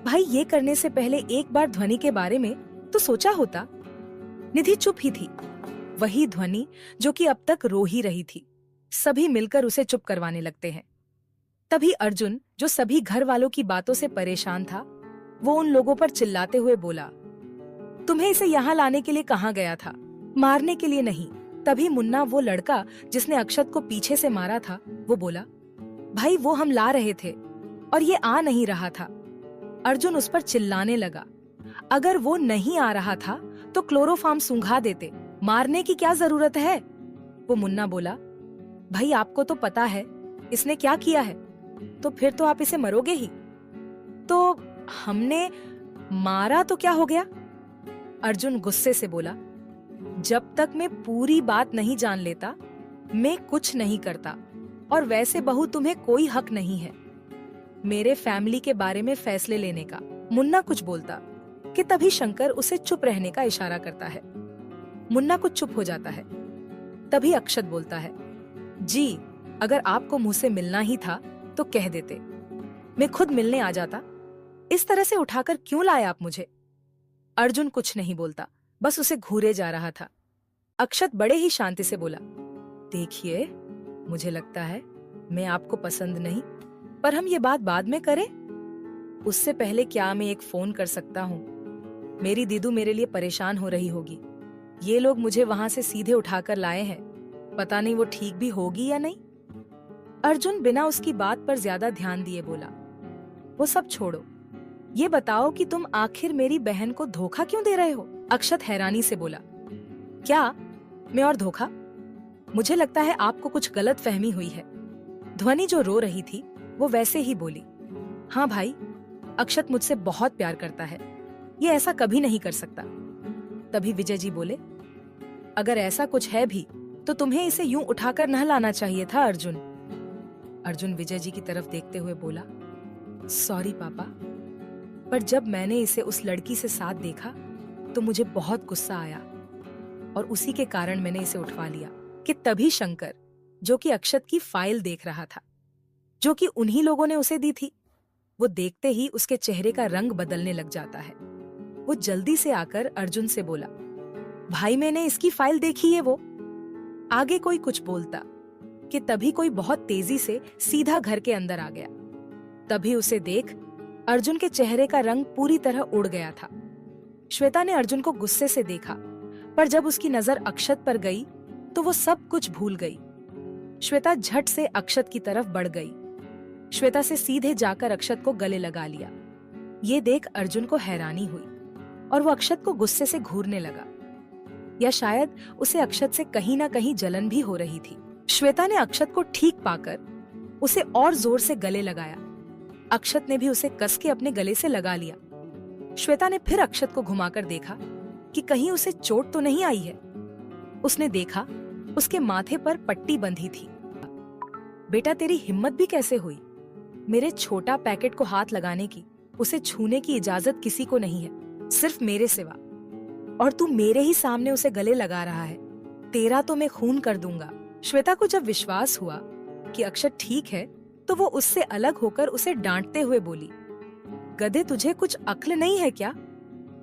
[SPEAKER 1] भाई ये करने से पहले एक बार ध्वनि के बारे में तो सोचा होता। निधि चुप ही थी। वही ध्वनि जो कि अब तक रो ही रही थी। सभी मिलकर उसे चुप करवाने लगते हैं। तभी अर्जुन, जो सभी घर वालों की बातों से परेशान था, वो उन लोगों पर चिल्लाते हुए बोला, तुम्हें इसे यहाँ लाने के लिए कहाँ गया था? मारने के लिए नहीं। तभी मुन्ना, वो लड़का जिसने अक्षत को पीछे से मारा था, वो बोला, भाई वो हम ला रहे थे और ये आ नहीं रहा था। अर्जुन उस पर चिल्लाने लगा, अगर वो नहीं आ रहा था तो क्लोरोफॉर्म सूंघा देते, मारने की क्या जरूरत है? वो मुन्ना बोला, भाई आपको तो पता है इसने क्या किया है, तो फिर तो आप इसे मरोगे ही। तो हमने मारा तो क्या हो गया? अर्जुन गुस्से से बोला, जब तक मैं पूरी बात नहीं जान लेता मैं कुछ नहीं करता, और वैसे बहू तुम्हें कोई हक नहीं है मेरे फैमिली के बारे में फैसले लेने का। मुन्ना कुछ बोलता कि तभी शंकर उसे चुप रहने का इशारा करता है। मुन्ना कुछ चुप हो जाता है। तभी अक्षत बोलता है, जी अगर आपको मुझसे मिलना ही था तो कह देते, मैं खुद मिलने आ जाता। इस तरह से उठाकर क्यों लाए आप मुझे? अर्जुन कुछ नहीं बोलता, बस उसे घूरे जा रहा था। अक्षत बड़े ही शांति से बोला, देखिए मुझे लगता है मैं आपको पसंद नहीं, पर हम ये बात बाद में करें। उससे पहले क्या मैं एक फोन कर सकता हूँ? मेरी दीदू मेरे लिए परेशान हो रही होगी। ये लोग मुझे वहां से सीधे उठाकर लाए हैं, पता नहीं वो ठीक भी होगी या नहीं। अर्जुन बिना उसकी बात पर ज्यादा ध्यान दिए बोला, वो सब छोड़ो, ये बताओ कि तुम आखिर मेरी बहन को धोखा क्यों दे रहे हो? अक्षत हैरानी से बोला, क्या मैं और धोखा? मुझे लगता है आपको कुछ गलत फहमी हुई है। ध्वनि जो रो रही थी वो वैसे ही बोली, हाँ भाई, अक्षत मुझसे बहुत प्यार करता है, ये ऐसा कभी नहीं कर सकता। तभी विजय जी बोले, अगर ऐसा कुछ है भी तो तुम्हें इसे यूं उठाकर न लाना चाहिए था अर्जुन। अर्जुन विजय जी की तरफ देखते हुए बोला, सॉरी पापा, पर जब मैंने इसे उस लड़की से साथ देखा तो मुझे बहुत गुस्सा आया और उसी के कारण मैंने इसे उठवा लिया। कि तभी शंकर, जो कि अक्षत की फाइल देख रहा था, जो कि उन्हीं लोगों ने उसे दी थी, वो देखते ही उसके चेहरे का रंग बदलने लग जाता है। वो जल्दी से आकर अर्जुन से बोला, भाई मैंने इसकी फाइल देखी है। वो आगे कोई कुछ बोलता कि तभी कोई बहुत तेजी से सीधा घर के अंदर आ गया। तभी उसे देख अर्जुन के चेहरे का रंग पूरी तरह उड़ गया था। श्वेता ने अर्जुन को गुस्से से देखा, पर जब उसकी नजर अक्षत पर गई तो वो सब कुछ भूल गई। श्वेता झट से अक्षत की तरफ बढ़ गई। श्वेता से सीधे जाकर अक्षत को गले लगा लिया। ये देख अर्जुन को हैरानी हुई और वो अक्षत को गुस्से से घूरने लगा, या शायद उसे अक्षत से कहीं ना कहीं जलन भी हो रही थी। श्वेता ने अक्षत को ठीक पाकर उसे और जोर से गले लगाया। अक्षत ने भी उसे कस के अपने गले से लगा लिया। श्वेता ने फिर अक्षत को घुमाकर देखा कि कहीं उसे चोट तो नहीं आई है। उसने देखा उसके माथे पर पट्टी बंधी थी। बेटा तेरी हिम्मत भी कैसे हुई मेरे छोटा पैकेट को हाथ लगाने की? उसे छूने की इजाजत किसी को नहीं है, सिर्फ मेरे सिवा, और तू मेरे ही सामने उसे गले लगा रहा है। तेरा तो मैं खून कर दूंगा। श्वेता को जब विश्वास हुआ कि अक्षत ठीक है तो वो उससे अलग होकर उसे डांटते हुए बोली, गधे तुझे कुछ अक्ल नहीं है क्या?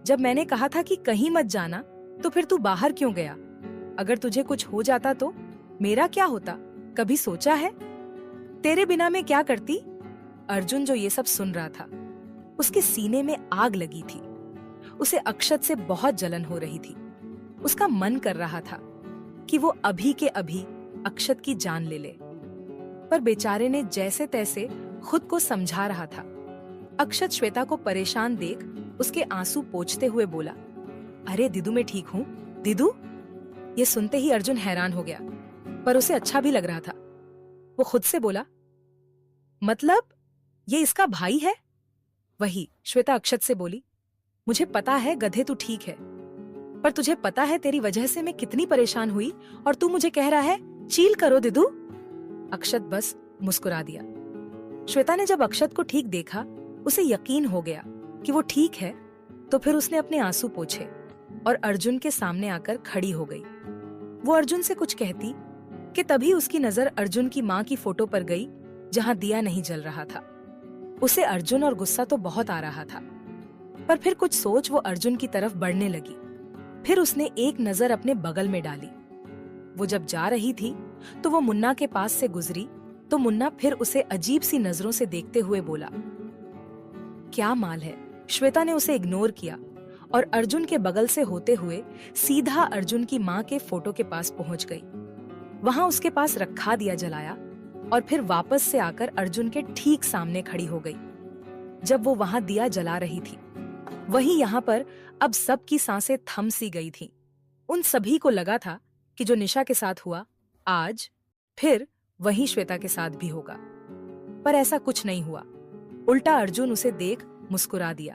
[SPEAKER 1] जब मैंने कहा था कि कहीं मत जाना तो फिर तू बाहर क्यों गया? अगर तुझे कुछ हो जाता तो मेरा क्या होता? कभी सोचा है? तेरे बिना मैं क्या करती? अर्जुन जो ये सब सुन रहा था, उसके सीने में आग लगी थी। उसे अक्षत से बहुत जलन हो रही थी। उसका मन कर रहा था कि वो अभी के अभी अक्षत की जान ले ले, पर बेचारे ने जैसे तैसे खुद को समझा रहा था। अक्षत श्वेता को परेशान देख उसके आंसू पोंछते हुए बोला, अरे दीदू मैं ठीक हूँ। दीदू? ये सुनते ही अर्जुन हैरान हो गया, पर उसे अच्छा भी लग रहा था। वो खुद से बोला, मतलब ये इसका भाई है? वही। श्वेता अक्षत से बोली, मुझे पता है गधे तू ठीक है, पर तुझे पता है तेरी वजह से मैं कितनी परेशान हुई और तू मुझे कह रहा है चील करो दीदू? अक्षत बस मुस्कुरा दिया। श्वेता ने जब अक्षत को ठीक देखा, उसे यकीन हो गया कि वो ठीक है, तो फिर उसने अपने आंसू पोंछे और अर्जुन के सामने आकर खड़ी हो गई। वो अर्जुन से कुछ कहती कि तभी उसकी नजर अर्जुन की माँ की फोटो पर गई, जहां दिया नहीं जल रहा था। उसे अर्जुन और गुस्सा तो बहुत आ रहा था, पर फिर कुछ सोच वो अर्जुन की तरफ बढ़ने लगी। फिर उसने एक नजर अपने बगल में डाली। वो जब जा रही थी तो वो मुन्ना के पास से गुजरी, तो मुन्ना फिर उसे अजीब सी नजरों से देखते हुए बोला, क्या माल है? श्वेता ने उसे इग्नोर किया और अर्जुन के बगल से होते हुए सीधा अर्जुन की माँ के फोटो के पास पहुंच गई। वहां उसके पास रखा दिया जलाया और फिर वापस से आकर अर्जुन के ठीक सामने खड़ी हो गई। जब वो वहां दिया जला रही थी, वहीं यहाँ पर अब सबकी सांसें थम सी गई थीं। उन सभी को लगा था कि जो निशा के साथ हुआ आज फिर वहीं श्वेता के साथ भी होगा, पर ऐसा कुछ नहीं हुआ। उल्टा अर्जुन उसे देख मुस्कुरा दिया,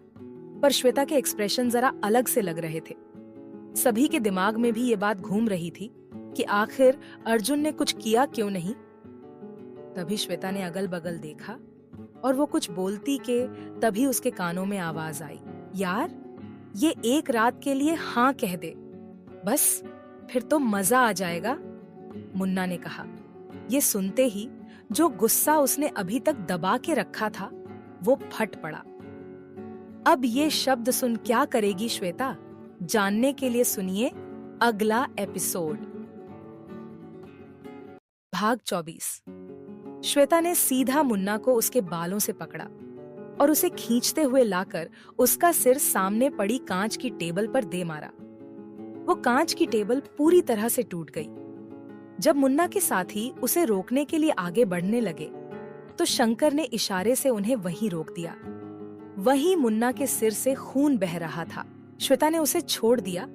[SPEAKER 1] पर श्वेता के एक्सप्रेशन जरा अलग से लग रहे थे। सभी के दिमाग में भी ये बात घूम रही थी कि आखिर अर्जुन ने कुछ किया क्यों नहीं। तभी श्वेता ने अगल बगल देखा और वो कुछ बोलती के तभी उसके कानों में आवाज आई, यार ये एक रात के लिए हाँ कह दे, बस फिर तो मजा आ जाएगा। मुन्ना ने कहा। ये सुनते ही जो गुस्सा उसने अभी तक दबा के रखा था वो फट पड़ा। अब ये शब्द सुन क्या करेगी श्वेता, जानने के लिए सुनिए अगला एपिसोड। भाग 24। श्वेता ने सीधा मुन्ना को उसके बालों से पकड़ा और उसे खींचते हुए लाकर उसका सिर सामने पड़ी कांच की टेबल पर दे मारा। वो कांच की टेबल पूरी तरह से टूट गई। जब मुन्ना के साथी उसे रोकने के लिए आगे बढ़ने लगे तो शंकर ने इशारे से उन्हें वहीं रोक दिया। वहीं मुन्ना के सिर से खून बह रहा था। श्वेता ने उसे छोड़ दिया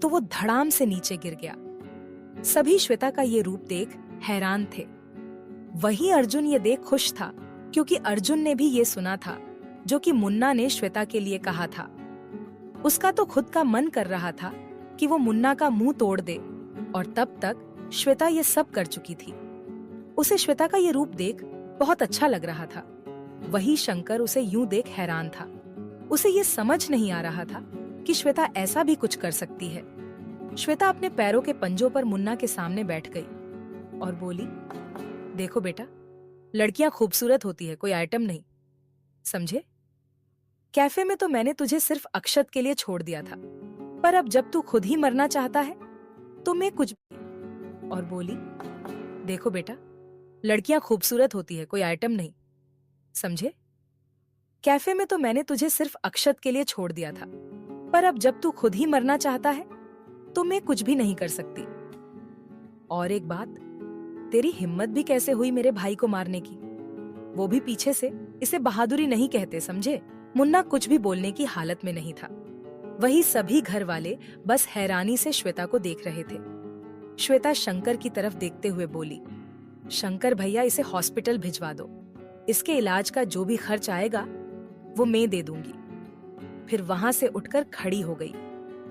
[SPEAKER 1] तो वो धड़ाम से नीचे गिर गया। सभी श्वेता का ये रूप देख हैरान थे। वहीं अर्जुन ये देख खुश था, क्योंकि अर्जुन ने भी ये सुना था जो कि मुन्ना ने श्वेता के लिए कहा था। उसका तो खुद का मन कर रहा था कि वो मुन्ना का मुंह तोड़ दे, और तब तक श्वेता ये सब कर चुकी थी। उसे श्वेता का ये रूप देख बहुत अच्छा लग रहा था। वही शंकर उसे यूं देख हैरान था। उसे ये समझ नहीं आ रहा था कि श्वेता ऐसा भी कुछ कर सकती है। श्वेता अपने पैरों के पंजों पर मुन्ना के सामने बैठ गई और बोली, देखो बेटा, लड़कियां खूबसूरत होती है, कोई आइटम नहीं, समझे? कैफे में तो मैंने तुझे सिर्फ अक्षत के लिए छोड़ दिया था, पर अब जब तू खुद ही मरना चाहता है तो मैं कुछ भी। और बोली, देखो बेटा, लड़कियां खूबसूरत होती है, कोई आइटम नहीं, समझे? कैफे में तो मैंने तुझे सिर्फ अक्षत के लिए छोड़ दिया था, पर अब जब तू खुद ही मरना चाहता है तो मैं कुछ भी नहीं कर सकती। और एक बात, तेरी हिम्मत भी कैसे हुई मेरे भाई को मारने की, वो भी पीछे से? इसे बहादुरी नहीं कहते, समझे? मुन्ना कुछ भी बोलने की हालत में नहीं था। वही सभी घर वाले बस हैरानी से श्वेता को देख रहे थे। श्वेता शंकर की तरफ देखते हुए बोली, शंकर भैया, इसे हॉस्पिटल भिजवा दो, इसके इलाज का जो भी खर्च आएगा वो मैं दे दूंगी। फिर वहां से उठकर खड़ी हो गई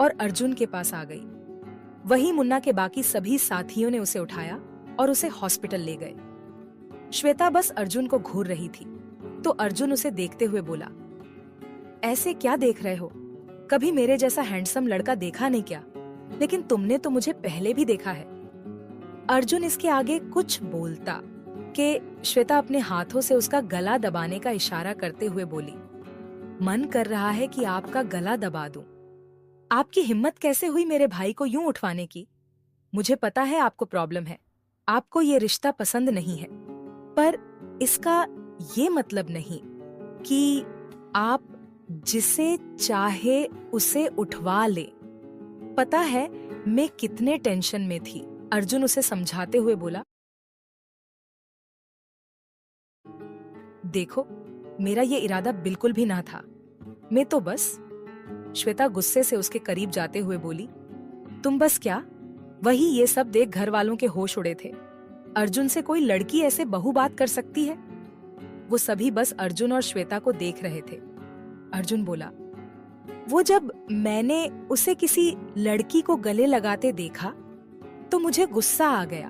[SPEAKER 1] और अर्जुन के पास आ गई। वही मुन्ना के बाकी सभी साथियों ने उसे उठाया और उसे हॉस्पिटल ले गए। श्वेता बस अर्जुन को घूर रही थी तो अर्जुन उसे देखते हुए बोला, ऐसे क्या देख रहे हो? कभी मेरे जैसा हैंडसम लड़का देखा नहीं क्या? लेकिन तुमने तो मुझे पहले भी देखा है। अर्जुन इसके आगे कुछ बोलता कि श्वेता अपने हाथों से उसका गला दबाने का इशारा करते हुए बोली, मन कर रहा है कि आपका गला दबा दूं। आपकी हिम्मत कैसे हुई मेरे भाई को यूं उठवाने की? मुझे पता है आपको प्रॉब्लम है, आपको ये रिश्ता पसंद नहीं है, पर इसका ये मतलब नहीं कि आप जिसे चाहे उसे उठवा ले। पता है मैं कितने टेंशन में थी, अर्जुन उसे समझाते हुए बोला। देखो, मेरा ये इरादा बिल्कुल भी ना था, मैं तो बस। श्वेता गुस्से से उसके करीब जाते हुए बोली, तुम बस क्या? वही ये सब देख घर वालों के होश उड़े थे। अर्जुन से कोई लड़की ऐसे बहु बात कर सकती है? वो सभी बस अर्जुन और श्वेता को देख रहे थे। अर्जुन बोला, वो जब मैंने उसे किसी लड़की को गले लगाते देखा तो मुझे गुस्सा आ गया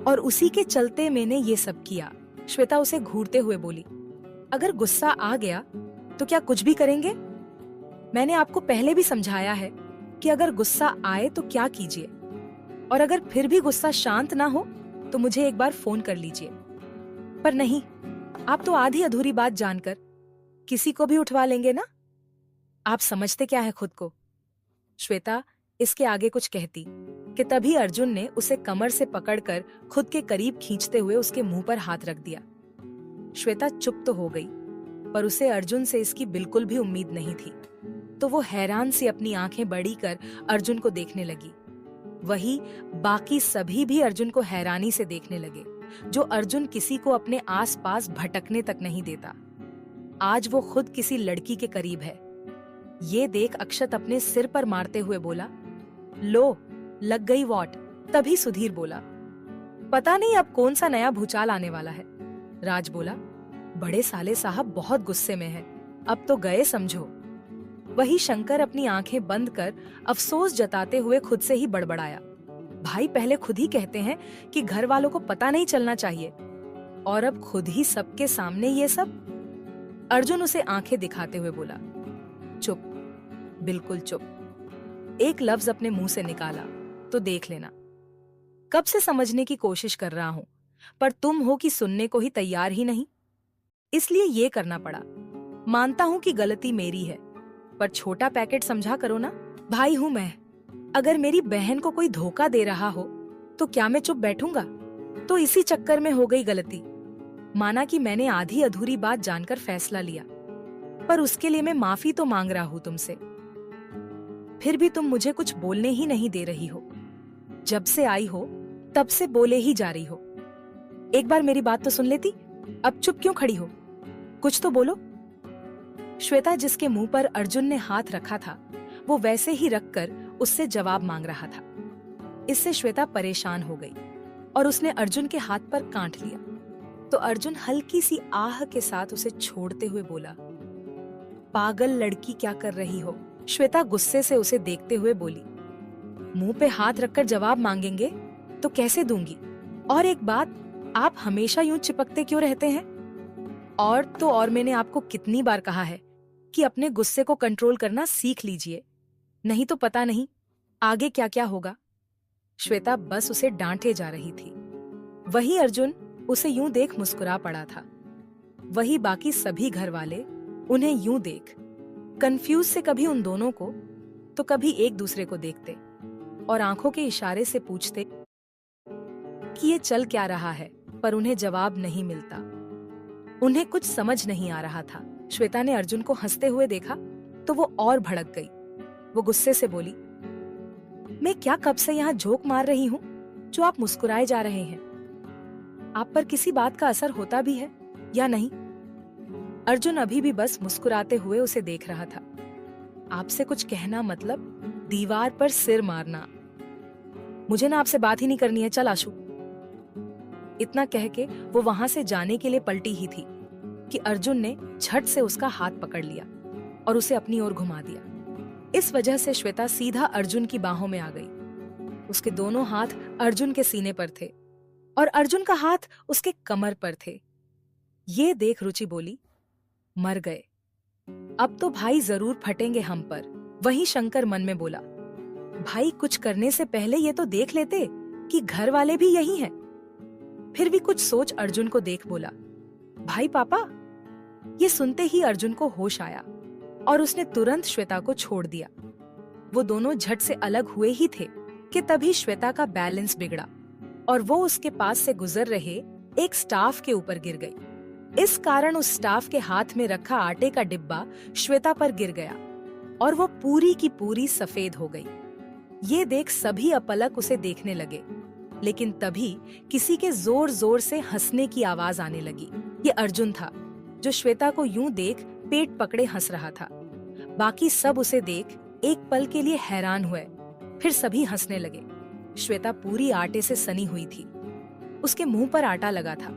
[SPEAKER 1] और उसी के चलते मैंने ये सब किया। श्वेता उसे घूरते हुए बोली, अगर गुस्सा आ गया तो क्या कुछ भी करेंगे? मैंने आपको पहले भी समझाया है कि अगर गुस्सा आए तो क्या कीजिए, और अगर फिर भी गुस्सा शांत ना हो तो मुझे एक बार फोन कर लीजिए। पर नहीं, आप तो आधी अधूरी बात जानकर किसी को भी उठवा लेंगे ना? आप समझते क्या है खुद को? श्वेता इसके आगे कुछ कहती कि तभी अर्जुन ने उसे कमर से पकड़कर खुद के करीब खींचते हुए उसके मुंह पर हाथ रख दिया। श्वेता चुप तो हो गई, पर उसे अर्जुन से इसकी बिल्कुल भी उम्मीद नहीं थी, तो वो हैरान सी अपनी आंखें बड़ी कर अर्जुन को देखने लगी। वही बाकी सभी भी अर्जुन को हैरानी से देखने लगे, जो अर्जुन किसी को अपने आसपास भटकने तक नहीं देता। आज वो खुद किसी लड़की के करीब है। ये देख अक्षत अपने सिर पर मारते हुए बोला, लो लग गई वॉट। तभी सुधीर बोला, पता नहीं अब कौन सा नया भूचाल आने वाला है। राज बोला, बड़े साले साहब बहुत गुस्से में हैं, अब तो गए समझो। वही शंकर अपनी आंखें बंद कर अफसोस जताते हुए खुद से ही बड़बड़ाया, भाई पहले खुद ही कहते हैं कि घर वालों को पता नहीं चलना चाहिए, और अब खुद ही सबके सामने ये सब। अर्जुन उसे आंखें दिखाते हुए बोला, चुप, बिल्कुल चुप। एक लफ्ज अपने मुंह से निकाला तो देख लेना। कब से समझने की कोशिश कर रहा हूं, पर तुम हो कि सुनने को ही तैयार ही नहीं, इसलिए ये करना पड़ा। मानता हूं कि गलती मेरी है, पर छोटा पैकेट समझा करो ना। भाई हूं मैं, अगर मेरी बहन को कोई धोखा दे रहा हो तो क्या मैं चुप बैठूंगा? तो इसी चक्कर में हो गई गलती। माना कि मैंने आधी अधूरी बात जानकर फैसला लिया, पर उसके लिए मैं माफी तो मांग रहा हूं तुमसे। फिर भी तुम मुझे कुछ बोलने ही नहीं दे रही हो। जब से आई हो तब से बोले ही जा रही हो। एक बार मेरी बात तो सुन लेती, अब चुप क्यों खड़ी हो? कुछ तो बोलो। श्वेता जिसके मुंह पर अर्जुन ने हाथ रखा था वो वैसे ही रखकर उससे जवाब मांग रहा था। इससे श्वेता परेशान हो गई और उसने अर्जुन के हाथ पर कांट लिया, तो अर्जुन हल्की सी आह के साथ उसे छोड़ते हुए बोला, पागल लड़की क्या कर रही हो? श्वेता गुस्से से उसे देखते हुए बोली, मुंह पे हाथ रखकर जवाब मांगेंगे तो कैसे दूंगी? और एक बात, आप हमेशा यूं चिपकते क्यों रहते हैं? और तो और मैंने आपको कितनी बार कहा है कि अपने गुस्से को कंट्रोल करना सीख लीजिए, नहीं तो पता नहीं आगे क्या क्या होगा। श्वेता बस उसे डांटे जा रही थी। वही अर्जुन उसे यूं देख मुस्कुरा पड़ा था। वही बाकी सभी घर वाले उन्हें यूं देख कंफ्यूज से कभी उन दोनों को तो कभी एक दूसरे को देखते और आंखों के इशारे से पूछते कि ये चल क्या रहा है, पर उन्हें जवाब नहीं मिलता। उन्हें कुछ समझ नहीं आ रहा था। श्वेता ने अर्जुन को हंसते हुए देखा तो वो और भड़क गई। वो गुस्से से बोली, मैं क्या कब से यहाँ झोंक मार रही हूँ जो आप मुस्कुराए जा रहे हैं? आप पर किसी बात का असर होता भी है या नहीं? अर्जुन अभी भी बस मुस्कुराते हुए उसे देख रहा था। आपसे कुछ कहना मतलब दीवार पर सिर मारना। मुझे ना आपसे बात ही नहीं करनी है, चल आशु। इतना कह के वो वहां से जाने के लिए पलटी ही थी कि अर्जुन ने झट से उसका हाथ पकड़ लिया और उसे अपनी ओर घुमा दिया। इस वजह से श्वेता सीधा अर्जुन की बाहों में आ गई। उसके दोनों हाथ अर्जुन के सीने पर थे और अर्जुन का हाथ उसके कमर पर थे। ये देख रुचि बोली, मर गए, अब तो भाई जरूर फटेंगे हम पर। वहीं शंकर मन में बोला, भाई कुछ करने से पहले ये तो देख लेते कि घर वाले भी यही हैं। फिर भी कुछ सोच अर्जुन को देख बोला, भाई पापा। ये सुनते ही अर्जुन को होश आया और उसने तुरंत श्वेता को छोड़ दिया। वो दोनों झट से अलग हुए ही थे कि तभी श्वेता का बैलेंस बिगड़ा और वो उसके पास से गुजर रहे एक स्टाफ के ऊपर गिर गई। इस कारण उस स्टाफ के हाथ में रखा आटे का डिब्बा श्वेता पर गिर गया और वो पूरी की पूरी सफेद हो गई। ये देख सभी अपलक उसे देखने लगे, लेकिन तभी किसी के जोर जोर से हंसने की आवाज आने लगी। ये अर्जुन था जो श्वेता को यूं देख पेट पकड़े हंस रहा था। बाकी सब उसे देख एक पल के लिए हैरान हुए, फिर सभी हंसने लगे। श्वेता पूरी आटे से सनी हुई थी। उसके मुंह पर आटा लगा था,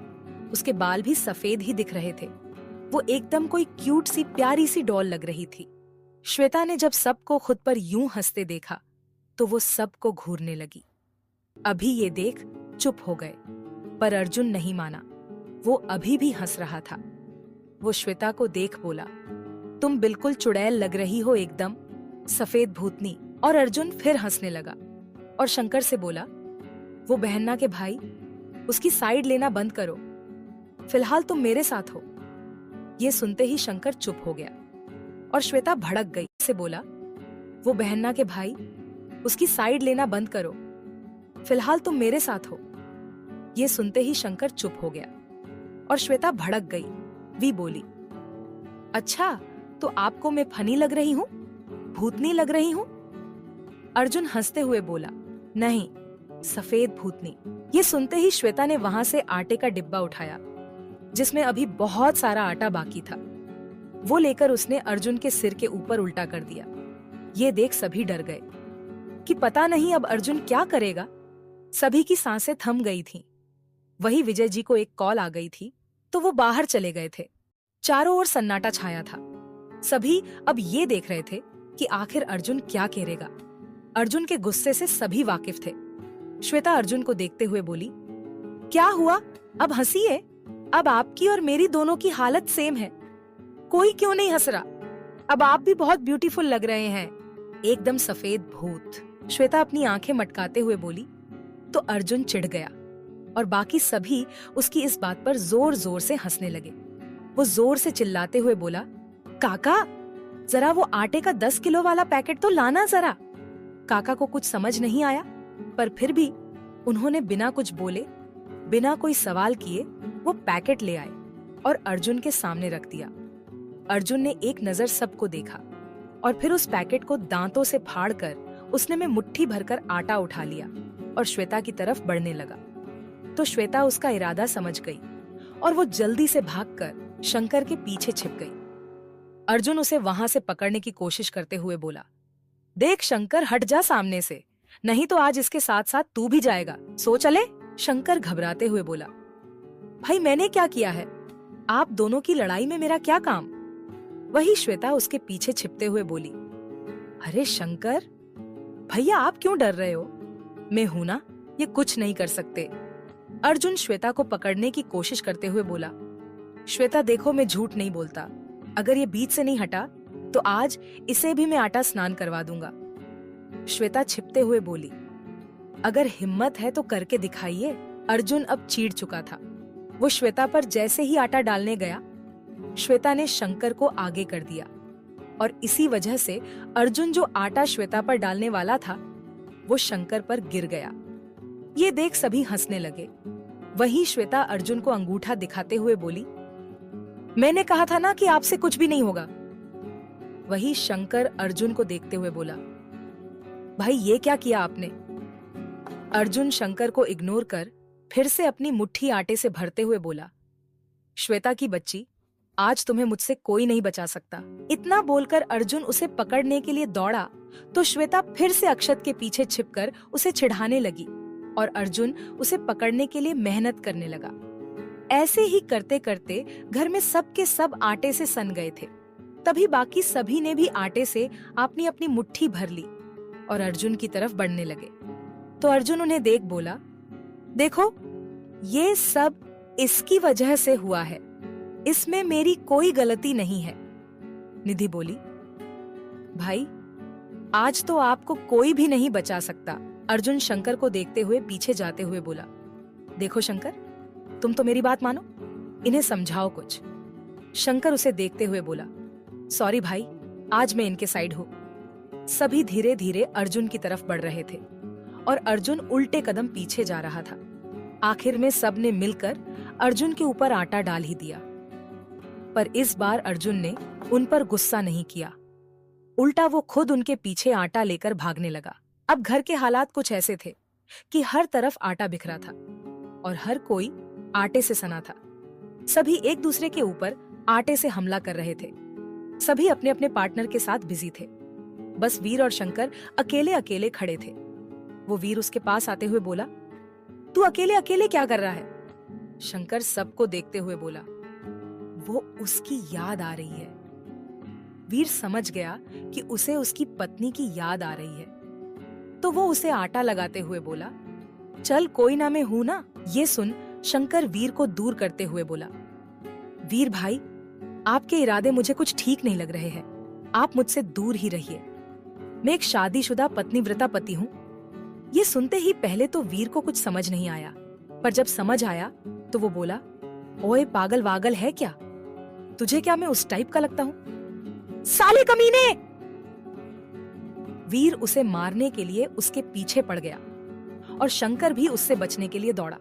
[SPEAKER 1] उसके बाल भी सफेद ही दिख रहे थे। वो एकदम कोई क्यूट सी प्यारी सी डॉल लग रही थी। श्वेता ने जब सबको खुद पर यूं हंसते देखा तो वो सबको घूरने लगी। अभी ये देख चुप हो गए, पर अर्जुन नहीं माना। वो अभी भी हंस रहा था। वो श्वेता को देख बोला, तुम बिल्कुल चुड़ैल लग रही हो, एकदम सफेद भूतनी। और अर्जुन फिर हंसने लगा और शंकर से बोला, वो बहन्ना के भाई, उसकी साइड लेना बंद करो, फिलहाल तुम मेरे साथ हो। ये सुनते ही शंकर चुप हो गया और श्वेता भड़क गई से बोला, वो बहन्ना के भाई, उसकी साइड लेना बंद करो, फिलहाल तुम मेरे साथ हो। ये सुनते ही शंकर चुप हो गया और श्वेता भड़क गई। वी बोली, अच्छा तो आपको मैं फनी लग रही हूँ, भूतनी लग रही हूँ? अर्जुन हंसते हुए बोला, नहीं, सफेद भूतनी। ये सुनते ही श्वेता ने वहां से आटे का डिब्बा उठाया जिसमें अभी बहुत सारा आटा बाकी था। वो लेकर उसने अर्जुन के सिर के ऊपर उल्टा कर दिया। ये देख सभी डर गए कि पता नहीं अब अर्जुन क्या करेगा। सभी की सांसें थम गई थीं। वही विजय जी को एक कॉल आ गई थी तो वो बाहर चले गए थे। चारों ओर सन्नाटा छाया था। सभी अब ये देख रहे थे कि आखिर अर्जुन क्या करेगा। अर्जुन के गुस्से से सभी वाकिफ थे। श्वेता अर्जुन को देखते हुए बोली, क्या हुआ, अब हंसिए, अब आपकी और मेरी दोनों की हालत सेम है। कोई क्यों नहीं हंस रहा? अब आप भी बहुत ब्यूटीफुल लग रहे हैं, एकदम सफेद भूत। श्वेता अपनी आंखें मटकाते हुए बोली तो अर्जुन चिढ़ गया और बाकी सभी उसकी इस बात पर जोर जोर से हंसने लगे। वो जोर से चिल्लाते हुए बोला, काका जरा वो आटे का 10 किलो वाला पैकेट तो लाना जरा। काका को कुछ समझ नहीं आया, पर फिर भी उन्होंने बिना कुछ बोले, बिना कोई सवाल किए वो पैकेट ले आए और अर्जुन के सामने रख दिया। अर्जुन ने एक नजर सबको देखा और फिर उस पैकेट को दांतों से फाड़कर उसने में मुट्ठी भरकर आटा उठा लिया और श्वेता की तरफ बढ़ने लगा। तो श्वेता उसका इरादा समझ गई और वो जल्दी से भागकर शंकर के पीछे छिप गई। अर्जुन उसे वहां से पकड़ने की कोशिश करते हुए बोला, देख शंकर, हट जा सामने से, नहीं तो आज इसके साथ साथ तू भी जाएगा, सो चले। शंकर घबराते हुए बोला, भाई मैंने क्या किया है? आप दोनों की लड़ाई में मेरा क्या काम? वही श्वेता उसके पीछे छिपते हुए बोली, अरे शंकर भैया, आप क्यों डर रहे हो? मैं हूं ना, ये कुछ नहीं कर सकते। अर्जुन श्वेता को पकड़ने की कोशिश करते हुए बोला, श्वेता देखो, मैं झूठ नहीं बोलता। अगर ये बीच से नहीं हटा तो आज इसे भी मैं आटा स्नान करवा दूंगा। श्वेता छिपते हुए बोली, अगर हिम्मत है तो करके दिखाइए। अर्जुन अब चीढ़ चुका था। वो श्वेता पर जैसे ही आटा डालने गया, श्वेता ने शंकर को आगे कर दिया और इसी वजह से अर्जुन जो आटा श्वेता पर डालने वाला था वो शंकर पर गिर गया। ये देख सभी हंसने लगे। वहीं श्वेता अर्जुन को अंगूठा दिखाते हुए बोली, मैंने कहा था ना कि आपसे कुछ भी नहीं होगा। वहीं शंकर अर्जुन को देखते हुए बोला, भाई ये क्या किया आपने? अर्जुन शंकर को इग्नोर कर फिर से अपनी मुट्ठी आटे से भरते हुए बोला, श्वेता की बच्ची, आज तुम्हें मुझसे कोई नहीं बचा सकता। इतना बोलकर अर्जुन उसे पकड़ने के लिए दौड़ा तो श्वेता फिर से अक्षत के पीछे छिपकर उसे चिढ़ाने लगी और अर्जुन उसे पकड़ने के लिए मेहनत करने लगा। ऐसे ही करते करते घर में सब के सब आटे से सन गए थे। तभी बाकी सभी ने भी आटे से अपनी अपनी मुट्ठी भर ली और अर्जुन की तरफ बढ़ने लगे। तो अर्जुन उन्हें देख बोला, देखो, ये सब इसकी वजह से हुआ है, इसमें मेरी कोई गलती नहीं है। निधि बोली, भाई आज तो आपको कोई भी नहीं बचा सकता। अर्जुन शंकर को देखते हुए पीछे जाते हुए बोला, देखो शंकर, तुम तो मेरी बात मानो, इन्हें समझाओ कुछ। शंकर उसे देखते हुए बोला, सॉरी भाई, आज मैं इनके साइड हूं। सभी धीरे धीरे अर्जुन की तरफ बढ़ रहे थे और अर्जुन उल्टे कदम पीछे जा रहा था। आखिर में सब ने मिलकर अर्जुन के ऊपर आटा डाल ही दिया। पर इस बार अर्जुन ने उन पर गुस्सा नहीं किया, उल्टा वो खुद उनके पीछे आटा लेकर भागने लगा। अब घर के हालात कुछ ऐसे थे कि हर तरफ आटा बिखरा था और हर कोई आटे से सना था। सभी एक दूसरे के ऊपर आटे से हमला कर रहे थे। सभी अपने अपने पार्टनर के साथ बिजी थे। बस वीर और शंकर अकेले अकेले खड़े थे। वो वीर उसके पास आते हुए बोला, तू अकेले अकेले क्या कर रहा है? शंकर सबको देखते हुए बोला, वो उसकी याद आ रही है। वीर समझ गया कि उसे उसकी पत्नी की याद आ रही है, तो वो उसे आटा लगाते हुए बोला, चल कोई ना, मैं हूं ना। ये सुन शंकर वीर को दूर करते हुए बोला, वीर भाई, आपके इरादे मुझे कुछ ठीक नहीं लग रहे हैं। आप मुझसे दूर ही रहिए। मैं एक शादीशुदा पत्नीव्रता पति हूँ। ये सुनते ही पहले तो वीर को कुछ समझ नहीं आया, पर जब समझ आया तो वो बोला, ओए पागल वागल है क्या? तुझे क्या मैं उस टाइप का लगता हूँ? साले कमीने! वीर उसे मारने के लिए उसके पीछे पड़ गया और शंकर भी उससे बचने के लिए दौड़ा।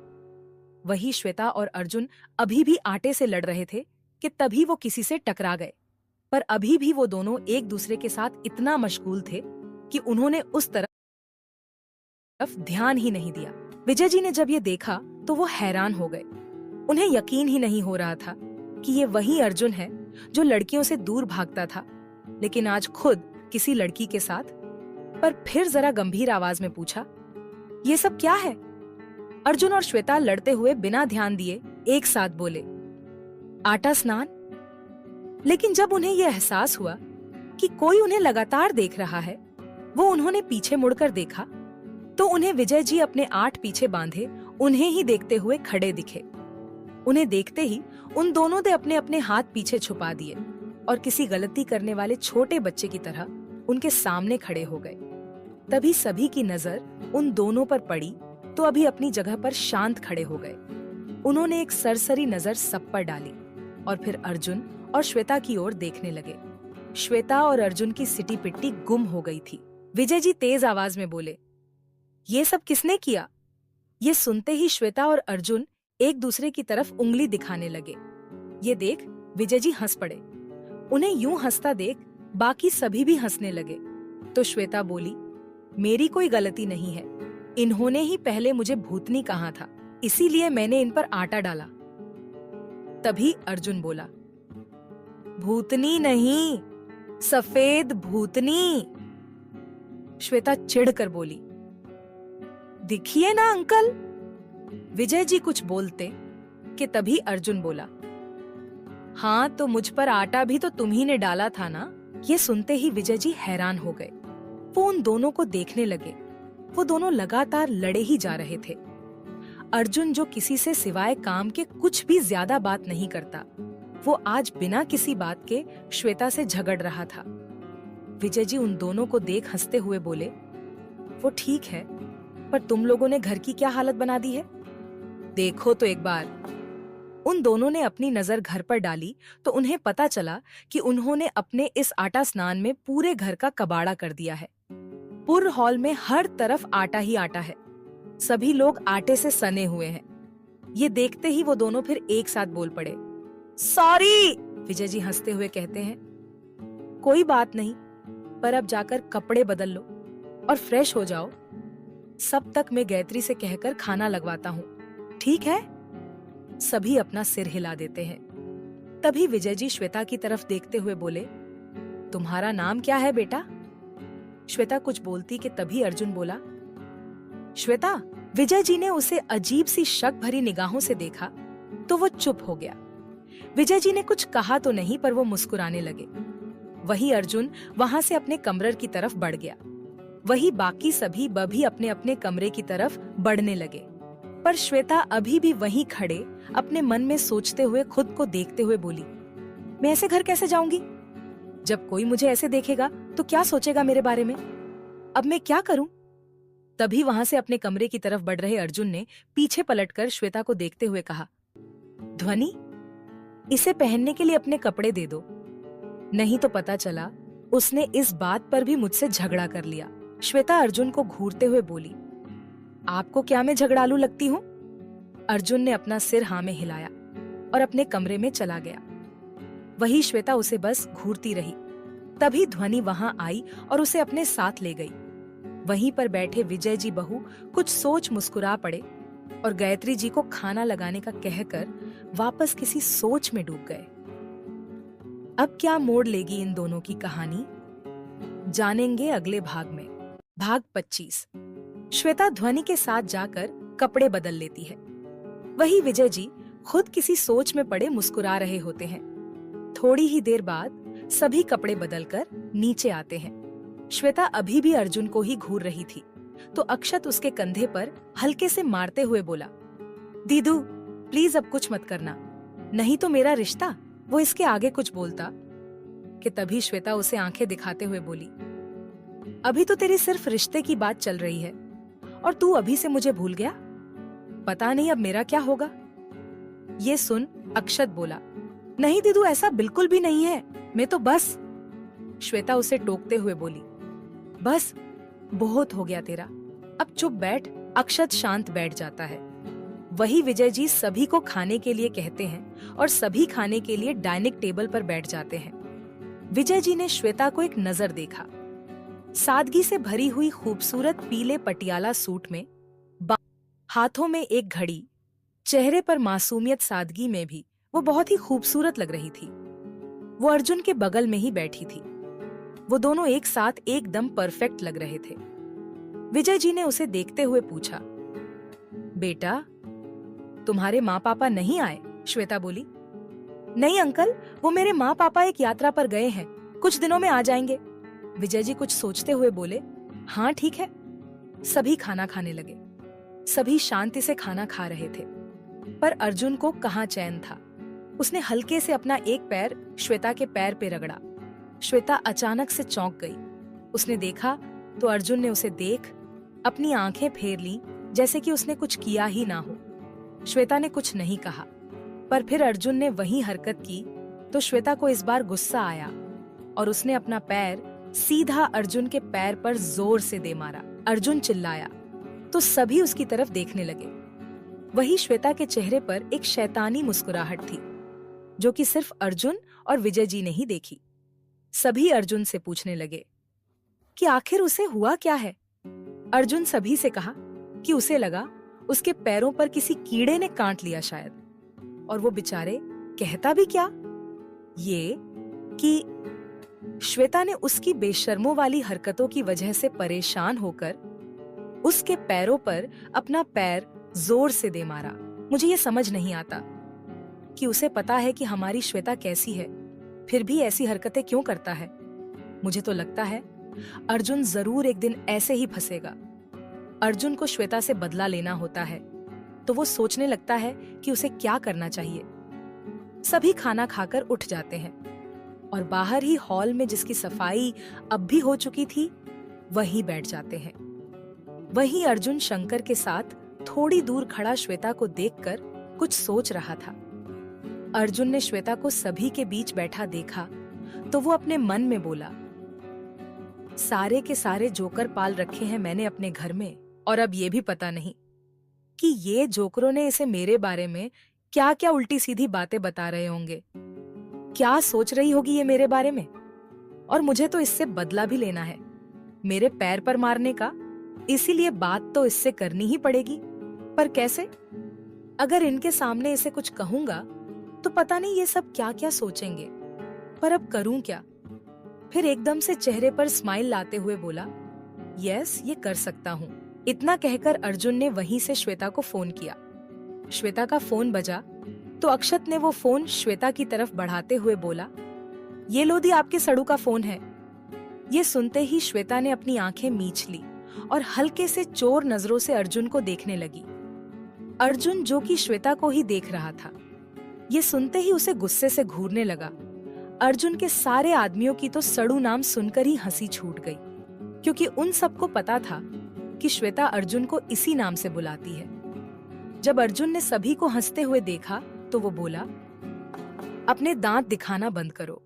[SPEAKER 1] वही श्वेता और अर्जुन अभी भी आटे से लड़ रहे थे कि तभी वो किसी से टकरा गए। पर अभी भी वो दोनों एक दूसरे के साथ इतना मशगूल थे कि उन्होंने उस तरफ ध्यान ही नहीं दिया। विजय जी ने जब ये देखा तो वो हैरान हो गए। उन्हें यकीन ही नहीं हो रहा था कि ये वही अर्जुन है जो लड़कियों से दूर भागता था, लेकिन आज खुद किसी लड़की के साथ। पर फिर जरा गंभीर आवाज में पूछा, ये सब क्या है? अर्जुन और श्वेता लड़ते हुए बिना ध्यान दिए एक साथ बोले, आटा स्नान। लेकिन जब उन्हें यह एहसास हुआ कि कोई उन्हें लगातार देख रहा है, वो उन्होंने पीछे मुड़कर देखा तो उन्हें विजय जी अपने 8 पीछे बांधे उन्हें ही देखते हुए खड़े दिखे। उन्हें देखते ही उन दोनों ने अपने अपने हाथ पीछे छुपा दिए और किसी गलती करने वाले छोटे बच्चे की तरह उनके सामने खड़े हो गए। तभी सभी की नजर उन दोनों पर पड़ी तो अभी अपनी जगह पर शांत खड़े हो गए। उन्होंने एक सरसरी नजर सब पर डाली और फिर अर्जुन और श्वेता की ओर देखने लगे। श्वेता और अर्जुन की सिटी पिट्टी गुम हो गई थी। विजय जी तेज आवाज में बोले, ये सब किसने किया? ये सुनते ही श्वेता और अर्जुन एक दूसरे की तरफ उंगली दिखाने लगे। ये देख विजय जी हंस पड़े। उन्हें यूं हंसता देख बाकी सभी भी हंसने लगे। तो श्वेता बोली, मेरी कोई गलती नहीं है, इन्होंने ही पहले मुझे भूतनी कहा था, इसीलिए मैंने इन पर आटा डाला। तभी अर्जुन बोला, भूतनी नहीं, सफेद भूतनी। श्वेता चिढ़कर बोली, दिखिए ना अंकल। विजय जी कुछ बोलते कि तभी अर्जुन बोला, हाँ तो मुझ पर आटा भी तो तुम ही ने डाला था ना। ये सुनते ही विजय जी हैरान हो गए। वो उन दोनों को देखने लगे। वो दोनों लगातार लड़े ही जा रहे थे। अर्जुन जो किसी से सिवाय काम के कुछ भी ज्यादा बात नहीं करता, वो आज बिना किसी बात के श्वेता से झगड़ रहा था। विजय जी उन दोनों को देख हंसते हुए बोले, वो ठीक है, पर तुम लोगों ने घर की क्या हालत बना दी है? देखो तो एक बार। उन दोनों ने अपनी नजर घर पर डाली तो उन्हें पता चला कि उन्होंने अपने इस आटा स्नान में पूरे घर का कबाड़ा कर दिया है। पूरे हॉल में हर तरफ आटा ही आटा है। सभी लोग आटे से सने हुए हैं। ये देखते ही वो दोनों फिर एक साथ बोल पड़े, सॉरी। विजय जी हंसते हुए कहते हैं, कोई बात नहीं, पर अब जाकर कपड़े बदल लो और फ्रेश हो जाओ। सब तक मैं गायत्री से कहकर खाना लगवाता हूँ, ठीक है? सभी अपना सिर हिला देते हैं। तभी विजय जी श्वेता की तरफ देखते हुए बोले, तुम्हारा नाम क्या है बेटा? श्वेता कुछ बोलती कि तभी अर्जुन बोला, श्वेता। विजय जी ने उसे अजीब सी शक भरी निगाहों से देखा तो वो चुप हो गया। विजय जी ने कुछ कहा तो नहीं, पर वो मुस्कुराने लगे। वही अर्जुन वहां से अपने कमरे की तरफ बढ़ गया। वही बाकी सभी भी अपने अपने कमरे की तरफ बढ़ने लगे, पर श्वेता अभी भी वहीं खड़े अपने मन में सोचते हुए खुद को देखते हुए बोली, मैं ऐसे घर कैसे जाऊंगी? जब कोई मुझे ऐसे देखेगा तो क्या सोचेगा मेरे बारे में? अब मैं क्या करूं? तभी वहां से अपने कमरे की तरफ बढ़ रहे अर्जुन ने पीछे पलटकर श्वेता को देखते हुए कहा, ध्वनि, इसे पहनने के लिए अपने कपड़े दे दो, नहीं तो पता चला उसने इस बात पर भी मुझसे झगड़ा कर लिया। श्वेता अर्जुन को घूरते हुए बोली, आपको क्या मैं झगड़ालू लगती हूँ? अर्जुन ने अपना सिर हाँ में हिलाया और अपने कमरे में चला गया। वही श्वेता उसे बस घूरती रही। तभी ध्वनि वहां आई और उसे अपने साथ ले गई। वहीं पर बैठे विजय जी बहू कुछ सोच मुस्कुरा पड़े और गायत्री जी को खाना लगाने का कहकर वापस किसी सोच में डूब गए। अब क्या मोड़ लेगी इन दोनों की कहानी, जानेंगे अगले भाग में। भाग 25। श्वेता ध्वनि के साथ जाकर कपड़े बदल लेती है। वही विजय जी खुद किसी सोच में पड़े मुस्कुरा रहे होते हैं। थोड़ी ही देर बाद सभी कपड़े बदलकर नीचे आते हैं। श्वेता अभी भी अर्जुन को ही घूर रही थी तो अक्षत उसके कंधे पर हल्के से मारते हुए बोला, दीदू प्लीज अब कुछ मत करना, नहीं तो मेरा रिश्ता। वो इसके आगे कुछ बोलता कि तभी श्वेता उसे आंखें दिखाते हुए बोली, अभी तो तेरी सिर्फ रिश्ते की बात चल रही है और तू अभी से मुझे भूल गया? पता नहीं अब मेरा क्या होगा। ये सुन अक्षत बोला, नहीं दीदू, ऐसा बिल्कुल भी नहीं है, मैं तो बस। श्वेता उसे टोकते हुए बोली, बस बहुत हो गया तेरा, अब चुप बैठ। अक्षत शांत बैठ जाता है। वही विजय जी सभी को खाने के लिए कहते हैं और सभी खाने के लिए डाइनिंग टेबल पर बैठ जाते हैं। विजय जी ने श्वेता को एक नजर देखा। सादगी से भरी हुई खूबसूरत पीले पटियाला सूट में, हाथों में एक घड़ी, चेहरे पर मासूमियत सादगी में भी वो बहुत ही खूबसूरत लग रही थी। वो अर्जुन के बगल में ही बैठी थी। वो दोनों एक साथ एकदम परफेक्ट लग रहे थे। विजय जी ने उसे देखते हुए पूछा, बेटा तुम्हारे माँ पापा नहीं आए? श्वेता बोली, नहीं अंकल, वो मेरे माँ पापा एक यात्रा पर गए हैं, कुछ दिनों में आ जाएंगे। विजय जी कुछ सोचते हुए बोले, हाँ ठीक है। सभी खाना खाने लगे। सभी शांति से खाना खा रहे थे, पर अर्जुन को कहाँ चैन था। उसने हल्के से अपना एक पैर श्वेता के पैर पे रगड़ा। श्वेता अचानक से चौंक गई। उसने देखा तो अर्जुन ने उसे देख अपनी आंखें फेर लीं, जैसे कि उसने कुछ किया ही ना हो। श्वेता ने कुछ नहीं कहा, पर फिर अर्जुन ने वही हरकत की तो श्वेता को इस बार गुस्सा आया और उसने अपना पैर सीधा अर्जुन के पैर पर जोर से दे मारा। अर्जुन चिल्लाया तो सभी उसकी तरफ देखने लगे। वही श्वेता के चेहरे पर एक शैतानी मुस्कुराहट थी, जो कि सिर्फ अर्जुन और विजय जी ने ही देखी। सभी अर्जुन से पूछने लगे कि आखिर उसे हुआ क्या है। अर्जुन सभी से कहा कि उसे लगा उसके पैरों पर किसी कीड़े ने काट लिया शायद, और वो बेचारे कहता भी क्या ये कि श्वेता ने उसकी बेशर्मों वाली हरकतों की वजह से परेशान होकर उसके पैरों पर अपना पैर जोर से दे मारा। मुझे ये समझ नहीं आता कि उसे पता है कि हमारी श्वेता कैसी है, फिर भी ऐसी हरकतें क्यों करता है। मुझे तो लगता है अर्जुन जरूर एक दिन ऐसे ही फंसेगा। अर्जुन को श्वेता से बदला लेना होता है तो वो सोचने लगता है कि उसे क्या करना चाहिए। सभी खाना खाकर उठ जाते हैं और बाहर ही हॉल में जिसकी सफाई अब भी हो चुकी थी वहीं बैठ जाते हैं। वहीं अर्जुन शंकर के साथ थोड़ी दूर खड़ा श्वेता को देखकर कुछ सोच रहा था। अर्जुन ने श्वेता को सभी के बीच बैठा देखा तो वो अपने मन में बोला, सारे के सारे जोकर पाल रखे हैं मैंने अपने घर में, और अब ये भी पता नहीं कि ये जोकरों ने इसे मेरे बारे में क्या क्या उल्टी सीधी बातें बता रहे होंगे। क्या सोच रही होगी ये मेरे बारे में, और मुझे तो इससे बदला भी लेना है मेरे पैर पर मारने का, इसीलिए बात तो इससे करनी ही पड़ेगी। पर कैसे? अगर इनके सामने इसे कुछ कहूंगा तो पता नहीं ये सब क्या क्या सोचेंगे, पर अब करूं क्या? फिर एकदम से चेहरे पर स्माइल लाते हुए बोला, यस, ये कर सकता हूँ। इतना कहकर अर्जुन ने वहीं से श्वेता को फोन किया। श्वेता का फोन बजा तो अक्षत ने वो फोन श्वेता की तरफ बढ़ाते हुए बोला, ये लो दी, आपके सड़ू का फोन है। ये सुनते ही श्वेता ने अपनी आंखें मींच ली और हल्के से चोर नजरों से अर्जुन को देखने लगी। अर्जुन, जो कि श्वेता को ही देख रहा था, ये सुनते ही उसे गुस्से से घूरने लगा। अर्जुन के सारे आदमियों की तो सड़ू नाम सुनकर ही हंसी छूट गई, क्योंकि उन सबको पता था कि श्वेता अर्जुन को इसी नाम से बुलाती है। जब अर्जुन ने सभी को हंसते हुए देखा तो वो बोला, अपने दांत दिखाना बंद करो,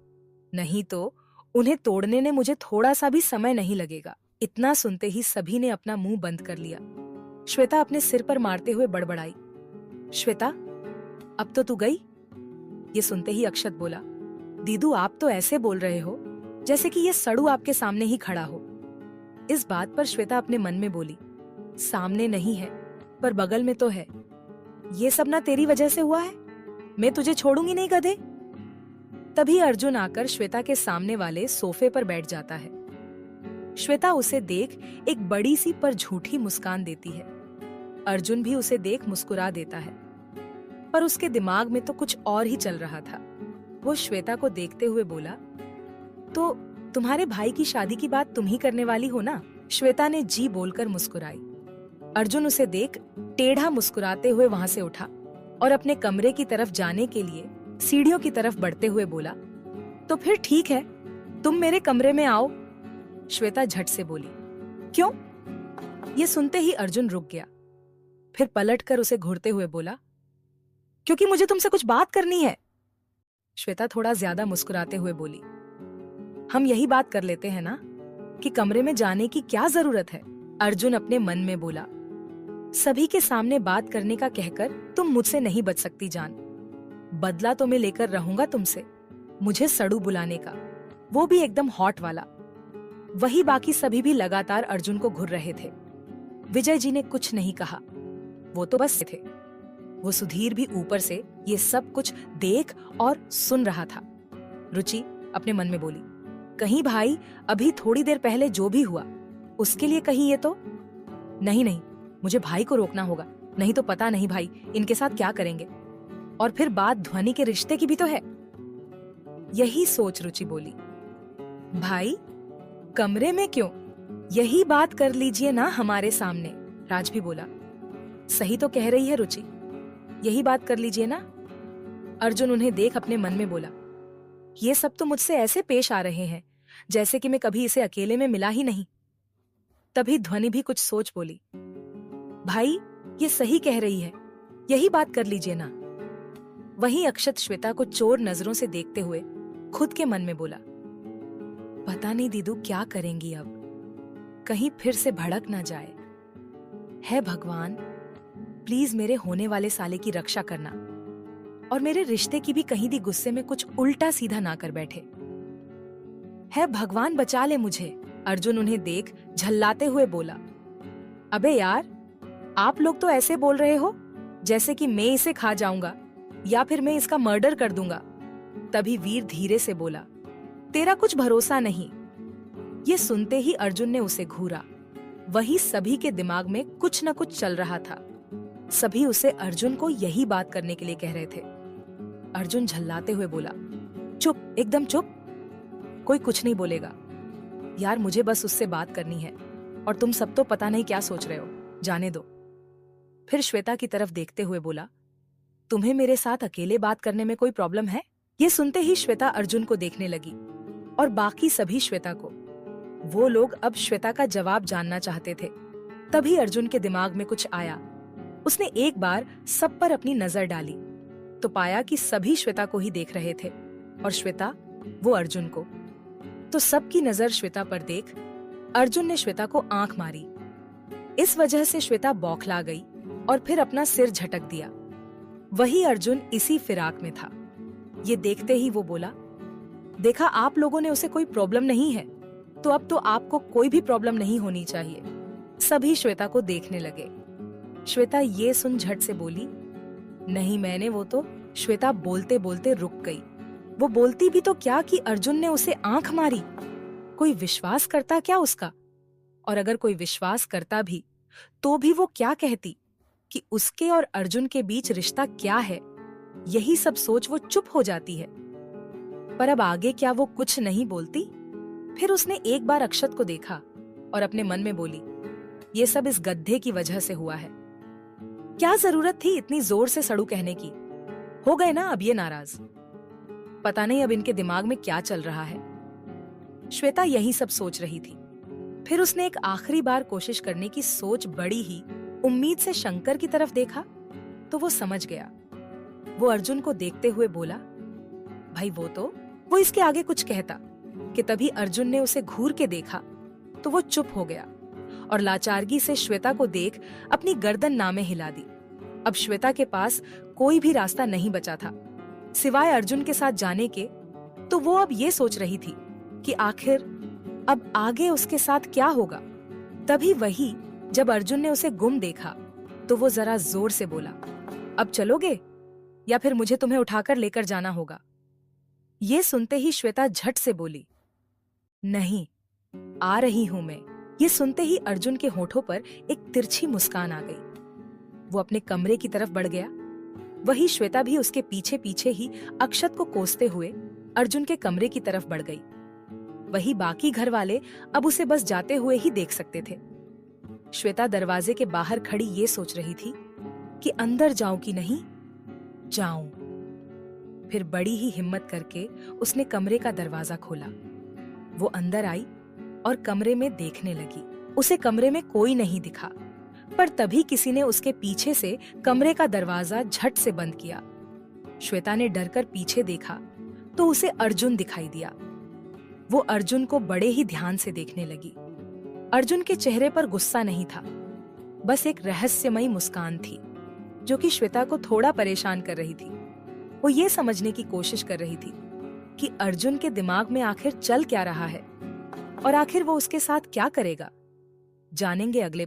[SPEAKER 1] नहीं तो उन्हें तोड़ने में मुझे थोड़ा सा भी समय नहीं लगेगा। इतना सुनते ही सभी ने अपना मुंह बंद कर लिया। श्वेता अपने सिर पर मारते हुए बड़बड़ाई, श्वेता, अब तो तू गई? ये सुनते ही अक्षत बोला, दीदू, आप तो ऐसे बोल रहे हो जैसे कि ये सड़ू आपके सामने ही खड़ा हो। इस बात पर श्वेता अपने मन में बोली, सामने नहीं है पर बगल में तो है। ये सब ना तेरी वजह से हुआ है, मैं तुझे छोड़ूंगी नहीं गधे। तभी अर्जुन आकर श्वेता के सामने वाले सोफे पर बैठ जाता है। श्वेता उसे देख एक बड़ी सी पर झूठी मुस्कान देती है। अर्जुन भी उसे देख मुस्कुरा देता है, पर उसके दिमाग में तो कुछ और ही चल रहा था। वो श्वेता को देखते हुए बोला, तो तुम्हारे भाई की शादी की बात तुम ही करने वाली हो ना? श्वेता ने जी बोलकर मुस्कुराई। अर्जुन उसे देख टेढ़ा मुस्कुराते हुए वहां से उठा और अपने कमरे की तरफ जाने के लिए सीढ़ियों की तरफ बढ़ते हुए बोला, तो फिर ठीक है, तुम मेरे कमरे में आओ। श्वेता झट से बोली, क्यों? ये सुनते ही अर्जुन रुक गया, फिर पलटकर उसे घूरते हुए बोला, क्योंकि मुझे तुमसे कुछ बात करनी है। श्वेता थोड़ा ज्यादा मुस्कुराते हुए बोली, हम यही बात कर लेते हैं ना कि कमरे में जाने की क्या जरूरत है? अर्जुन अपने मन में बोला, सभी के सामने बात करने का कहकर तुम मुझसे नहीं बच सकती जान। बदला तो मैं लेकर रहूंगा तुमसे, मुझे सड़ू बुलाने का, वो भी एकदम हॉट वाला। वही बाकी सभी भी लगातार अर्जुन को घूर रहे थे। विजय जी ने कुछ नहीं कहा, वो तो बस थे। वो सुधीर भी ऊपर से ये सब कुछ देख और सुन रहा था। रुचि अपने मन में बोली, कहीं भाई अभी थोड़ी देर पहले जो भी हुआ उसके लिए कहीं ये तो नहीं, मुझे भाई को रोकना होगा, नहीं तो पता नहीं भाई इनके साथ क्या करेंगे। और फिर बात ध्वनि के रिश्ते की भी तो है। यही सोच रुचि बोली, भाई कमरे में क्यों, यही बात कर लीजिए ना हमारे सामने। राज भी बोला, सही तो कह रही है रुचि, यही बात कर लीजिए ना। अर्जुन उन्हें देख अपने मन में बोला, ये सब तो मुझसे ऐसे पेश आ रहे हैं जैसे कि मैं कभी इसे अकेले में मिला ही नहीं। तभी ध्वनि भी कुछ सोच बोली, भाई ये सही कह रही है, यही बात कर लीजिए ना। वहीं अक्षत श्वेता को चोर नजरों से देखते हुए खुद के मन में बोला, पता नहीं दीदू क्या करेंगी अब, कहीं फिर से भड़क ना जाए। है भगवान, प्लीज मेरे होने वाले साले की रक्षा करना और मेरे रिश्ते की भी कहीं दी गुस्से में कुछ उल्टा सीधा ना कर बैठे। है भगवान, बचा ले मुझे। अर्जुन उन्हें देख झल्लाते हुए बोला, अबे यार, आप लोग तो ऐसे बोल रहे हो जैसे कि मैं इसे खा जाऊंगा या फिर मैं इसका मर्डर कर दूंगा। तभी वीर धीरे से बोला, तेरा कुछ भरोसा नहीं। ये सुनते ही अर्जुन ने उसे घूरा। वही सभी के दिमाग में कुछ न कुछ चल रहा था। सभी उसे अर्जुन को यही बात करने के लिए कह रहे थे। अर्जुन झल्लाते हुए बोला, चुप, एकदम चुप, कोई कुछ नहीं बोलेगा। यार मुझे बस उससे बात करनी है और तुम सब तो पता नहीं क्या सोच रहे हो, जाने दो। फिर श्वेता की तरफ देखते हुए बोला, तुम्हें मेरे साथ अकेले बात करने में कोई प्रॉब्लम है? ये सुनते ही श्वेता अर्जुन को देखने लगी और बाकी सभी श्वेता को। वो लोग अब श्वेता का जवाब जानना चाहते थे। तभी अर्जुन के दिमाग में कुछ आया। उसने एक बार सब पर अपनी नजर डाली तो पाया कि सभी श्वेता को ही देख रहे थे और श्वेता वो अर्जुन को। तो सबकी नजर श्वेता पर देख अर्जुन ने श्वेता को आंख मारी। इस वजह से श्वेता बौखला गई और फिर अपना सिर झटक दिया। वही अर्जुन इसी फिराक में था। ये देखते ही वो बोला, देखा आप लोगों ने उसे कोई प्रॉब्लम नहीं है, तो अब तो आपको कोई भी प्रॉब्लम नहीं होनी चाहिए। सभी श्वेता को देखने लगे। श्वेता ये सुन झट से बोली, नहीं मैंने वो तो। श्वेता बोलते बोलते रुक गई। वो बोलती भी तो क्या कि अर्जुन ने उसे आंख मारी। कोई विश्वास करता क्या उसका? और अगर कोई विश्वास करता भी तो भी वो क्या कहती कि उसके और अर्जुन के बीच रिश्ता क्या है? यही सब सोच वो चुप हो जाती है। पर अब आगे क्या वो कुछ नहीं बोलती? फिर उसने एक बार अक्षत को देखा और अपने मन में बोली, ये सब इस गड्ढे की वजह से हुआ है। क्या जरूरत थी इतनी जोर से सड़ू कहने की? हो गए ना अब ये नाराज। पता नहीं अब इनके दिमाग में क्या चल रहा है। श्वेता यही सब सोच रही थी। फिर उसने एक आखिरी बार कोशिश करने की सोच बड़ी ही उम्मीद से शंकर की तरफ देखा तो वो समझ गया। वो अर्जुन को देखते हुए बोला, भाई वो इसके आगे कुछ कहता कि तभी अर्जुन ने उसे घूर के देखा तो वो चुप हो गया और लाचारगी से श्वेता को देख अपनी गर्दन नामे हिला दी। अब श्वेता के पास कोई भी रास्ता नहीं बचा था सिवाय अर्जुन के साथ जाने के। तो वो अब ये सोच रही थी कि आखिर अब आगे उसके साथ क्या होगा। तभी वही जब अर्जुन ने उसे गुम देखा तो वो जरा जोर से बोला, अब चलोगे या फिर मुझे तुम्हें उठाकर लेकर जाना होगा? ये सुनते ही श्वेता झट से बोली, नहीं आ रही हूं मैं। ये सुनते ही अर्जुन के होठों पर एक तिरछी मुस्कान आ गई। वो अपने कमरे की तरफ बढ़ गया। वही श्वेता भी उसके पीछे पीछे ही अक्षत को कोसते हुए अर्जुन के कमरे की तरफ बढ़ गई। वही बाकी घर वाले अब उसे बस जाते हुए ही देख सकते थे। श्वेता दरवाजे के बाहर खड़ी ये सोच रही थी कि अंदर जाऊं कि नहीं जाऊं। फिर बड़ी ही हिम्मत करके उसने कमरे का दरवाजा खोला। वो अंदर आई और कमरे में देखने लगी। उसे कमरे में कोई नहीं दिखा, पर तभी किसी ने उसके पीछे से कमरे का दरवाजा झट से बंद किया। श्वेता ने डरकर पीछे देखा तो उसे अर्जुन दिखाई दिया। वो अर्जुन को बड़े ही ध्यान से देखने लगी। अर्जुन के चेहरे पर गुस्सा नहीं था, बस एक रहस्यमयी मुस्कान थी जो कि श्वेता को थोड़ा परेशान कर रही थी। वो ये समझने की कोशिश कर रही थी कि अर्जुन के दिमाग में आखिर चल क्या रहा है और आखिर वो उसके साथ क्या करेगा। जानेंगे अगले